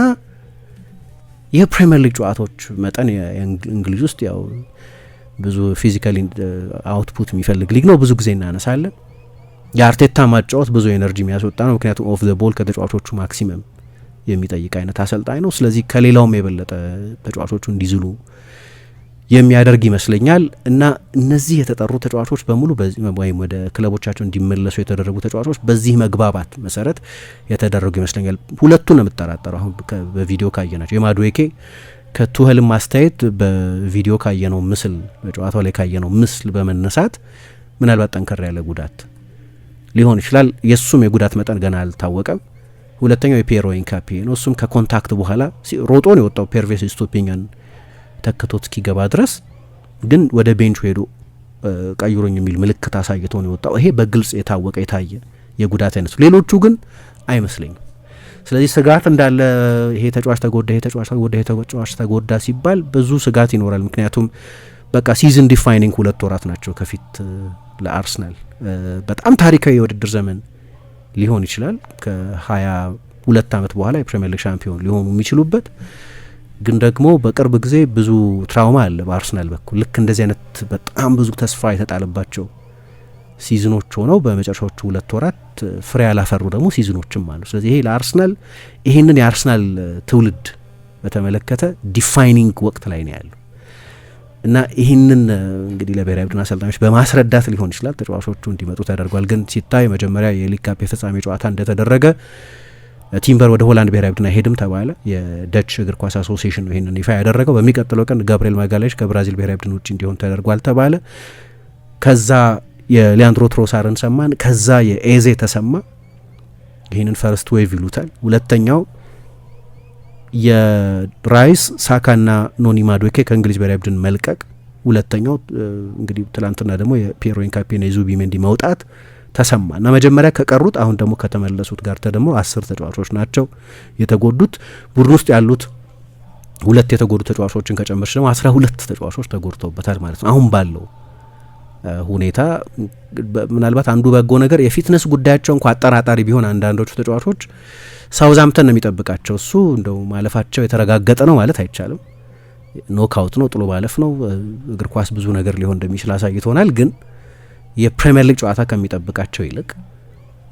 Speaker 3: የፕሪሚየር ሊግ ጨዋታዎች መጠን እንግሊዝ ውስጥ ያው ብዙ ፊዚካሊ አውትፑት የሚፈልግ ሊግ ነው። ብዙ ጊዜ እናነሳለን። የአርቴታ ማጫወት ብዙ ኤነርጂ የሚያስወጣ ነው። ምክንያቱም ኦፍ ዘ ቦል ከተጫዋቾቹ ማክሲመም የሚጠይቅ አይነት አሰልጣኝ ነው። ስለዚህ ከሌላውም የበለጠ ተጫዋቾቹ እንዲዝሉ የሚያደርግ ይመስለኛል እና እነዚህ የተጠሩ ተጫዋቾች በሙሉ ወይም ወደ ክለቦቻቸው እንዲመለሱ የተደረጉ ተጫዋቾች በዚህ መግባባት መሰረት የተደረጉ ይመስለኛል። ሁለቱን ነው የምጠራጠረው። አሁን በቪዲዮ ካየናቸው የማዱዌኬ ከቱኸልም ማስተያየት በቪዲዮ ካየነው ምስል በጨዋታው ላይ ካየነው ምስል በመነሳት ምናልባት ጠንከር ያለ ጉዳት ሊሆን ይችላል። የእሱም የጉዳት መጠን ገና አልታወቀም። ሁለተኛው የፒየሮ ኢንካፒ ነው። እሱም ከኮንታክት በኋላ ሮጦ ነው የወጣው ፔርቬስ ስቱፒኛን ተክቶት እስኪገባ ድረስ ግን ወደ ቤንቹ ሄዶ ቀይሮኝ የሚል ምልክት አሳይቶ ነው የወጣው። ይሄ በግልጽ የታወቀ የታየ የጉዳት አይነት። ሌሎቹ ግን አይመስለኝም። ስለዚህ ስጋት እንዳለ ይሄ ተጫዋች ተጎዳ፣ ይሄ ተጫዋች ተጎዳ፣ ይሄ ተጫዋች ተጎዳ ሲባል ብዙ ስጋት ይኖራል። ምክንያቱም በቃ ሲዝን ዲፋይኒንግ 2 ወራት ናቸው ከፊት ለአርሰናል። በጣም ታሪካዊ የውድድር ዘመን ሊሆን ይችላል። ከ22 ዓመት በኋላ የፕሪሚየር ሊግ ሻምፒዮን ሊሆኑ የሚችሉበት ግን ደግሞ በቅርብ ጊዜ ብዙ ትራውማ አለ በአርሰናል በኩል። ልክ እንደዚህ አይነት በጣም ብዙ ተስፋ የተጣለባቸው ሲዝኖች ሆነው በመጨረሻዎቹ 2 ወራት ፍሬ ያላፈሩ ደግሞ ሲዝኖችም አሉ። ስለዚህ ይሄ ለአርሰናል ይሄንን የአርሰናል ትውልድ በተመለከተ ዲፋይኒንግ ወቅት ላይ ነው ያለው እና ይህንን እንግዲህ ለብሔራዊ ቡድን አሰልጣኞች በማስረዳት ሊሆን ይችላል ተጫዋቾቹ እንዲመጡ ተደርጓል። ግን ሲታይ መጀመሪያ የሊግ ካፕ የፍጻሜ ጨዋታ እንደተደረገ ቲምበር ወደ ሆላንድ ብሔራዊ ቡድን አይሄድም ተባለ። የደች እግር ኳስ አሶሲዬሽን ነው ይህንን ይፋ ያደረገው። በሚቀጥለው ቀን ጋብርኤል ማጋላይሽ ከብራዚል ብሔራዊ ቡድን ውጭ እንዲሆን ተደርጓል ተባለ። ከዛ የሊያንድሮ ትሮሳርን ሰማን። ከዛ የኤዜ ተሰማ። ይህንን ፈርስት ዌቭ ይሉታል። ሁለተኛው የራይስ ሳካና ኖኒ ማዱዌኬ ከእንግሊዝ ብሔራዊ ቡድን መልቀቅ። ሁለተኛው እንግዲህ ትላንትና ደግሞ የፒየሮ ኢንካፒና የዙቢሜንዲ መውጣት ተሰማ እና መጀመሪያ ከቀሩት አሁን ደግሞ ከተመለሱት ጋር ተደምሮ 10 ተጫዋቾች ናቸው የተጎዱት። ቡድን ውስጥ ያሉት 2 የተጎዱ ተጫዋቾችን ከጨመርሽ ደግሞ 12 ተጫዋቾች ተጎድተውበታል ማለት ነው። አሁን ባለው ሁኔታ ምናልባት አንዱ በጎ ነገር የፊትነስ ጉዳያቸው እንኳ አጠራጣሪ ቢሆን አንዳንዶቹ ተጫዋቾች ሳውዛምተን ነው የሚጠብቃቸው። እሱ እንደው ማለፋቸው የተረጋገጠ ነው ማለት አይቻልም። ኖክአውት ነው፣ ጥሎ ማለፍ ነው። እግር ኳስ ብዙ ነገር ሊሆን እንደሚችል አሳይቶናል። ግን የፕሪሚየር ሊግ ጨዋታ ከሚጠብቃቸው ይልቅ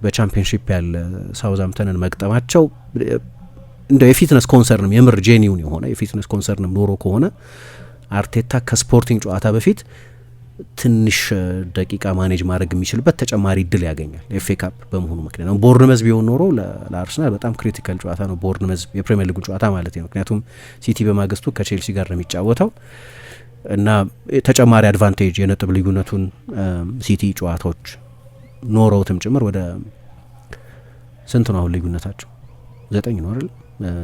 Speaker 3: በቻምፒየንሺፕ ያለ ሳውዛምተንን መግጠማቸው እንደው የፊትነስ ኮንሰርንም የምር ጄኒውን የሆነ የፊትነስ ኮንሰርንም ኖሮ ከሆነ አርቴታ ከስፖርቲንግ ጨዋታ በፊት ትንሽ ደቂቃ ማኔጅ ማድረግ የሚችልበት ተጨማሪ እድል ያገኛል። ኤፍኤ ካፕ በመሆኑ ምክንያት ነው። ቦርንመዝ ቢሆን ኖሮ ለአርሰናል በጣም ክሪቲካል ጨዋታ ነው ቦርንመዝ የፕሪሚየር ሊጉ ጨዋታ ማለት ነው። ምክንያቱም ሲቲ በማግስቱ ከቼልሲ ጋር ነው የሚጫወተው እና ተጨማሪ አድቫንቴጅ የነጥብ ልዩነቱን ሲቲ ጨዋታዎች ኖረውትም ጭምር ወደ ስንት ነው አሁን ልዩነታቸው? 9 ነው አይደል?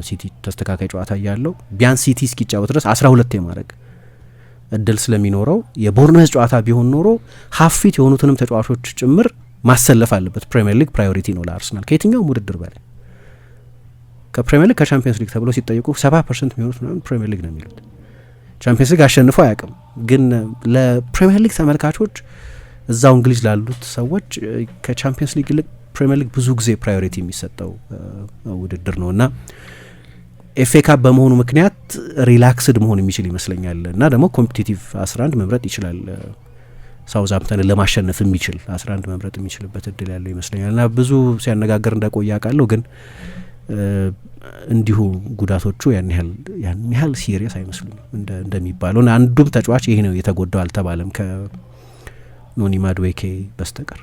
Speaker 3: ሲቲ ተስተካካይ ጨዋታ እያለው ቢያንስ ሲቲ እስኪጫወት ድረስ 12 የማድረግ እድል ስለሚኖረው የቦርንመዝ ጨዋታ ቢሆን ኖሮ ሀፊት የሆኑትንም ተጫዋቾች ጭምር ማሰለፍ አለበት። ፕሪሚየር ሊግ ፕራዮሪቲ ነው ለአርሰናል ከየትኛውም ውድድር በላይ። ከፕሪሚየር ሊግ ከቻምፒየንስ ሊግ ተብሎ ሲጠየቁ 70% የሚሆኑት ፕሪሚየር ሊግ ነው የሚሉት። ቻምፒየንስ ሊግ አሸንፎ አያውቅም። ግን ለፕሪሚየር ሊግ ተመልካቾች እዛው እንግሊዝ ላሉት ሰዎች ከቻምፒየንስ ሊግ ይልቅ ፕሪሚየር ሊግ ብዙ ጊዜ ፕራዮሪቲ የሚሰጠው ውድድር ነው እና ኤፍኤ ካፕ በመሆኑ ምክንያት ሪላክስድ መሆን የሚችል ይመስለኛል እና ደግሞ ኮምፒቲቲቭ 11 መምረጥ ይችላል። ሳውዛምፕተንን ለማሸነፍ የሚችል 11 መምረጥ የሚችልበት እድል ያለው ይመስለኛል እና ብዙ ሲያነጋገር እንደቆየ አውቃለሁ። ግን እንዲሁ ጉዳቶቹ ያን ያህል ሲሪየስ አይመስሉም እንደሚባለው እና አንዱም ተጫዋች ይሄ ነው የተጎዳው አልተባለም ከኖኒ ማድዌኬ በስተቀር።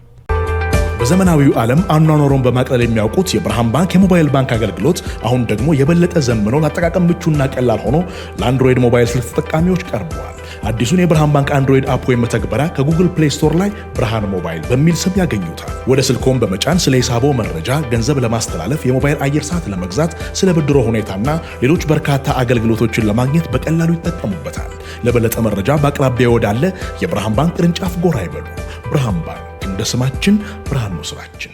Speaker 1: በዘመናዊው ዓለም አኗኗሩን በማቅለል የሚያውቁት የብርሃን ባንክ የሞባይል ባንክ አገልግሎት አሁን ደግሞ የበለጠ ዘምኖ ለአጠቃቀም ምቹና ቀላል ሆኖ ለአንድሮይድ ሞባይል ስልክ ተጠቃሚዎች ቀርበዋል። አዲሱን የብርሃን ባንክ አንድሮይድ አፕ ወይም መተግበሪያ ከጉግል ፕሌይ ስቶር ላይ ብርሃን ሞባይል በሚል ስም ያገኙታል። ወደ ስልክዎን በመጫን ስለ ሂሳቦ መረጃ፣ ገንዘብ ለማስተላለፍ፣ የሞባይል አየር ሰዓት ለመግዛት፣ ስለ ብድሮ ሁኔታና ሌሎች በርካታ አገልግሎቶችን ለማግኘት በቀላሉ ይጠቀሙበታል። ለበለጠ መረጃ በአቅራቢያ ወዳለ የብርሃን ባንክ ቅርንጫፍ ጎራ ይበሉ። ብርሃን ባንክ እንደ ስማችን ብርሃን ነው ስራችን።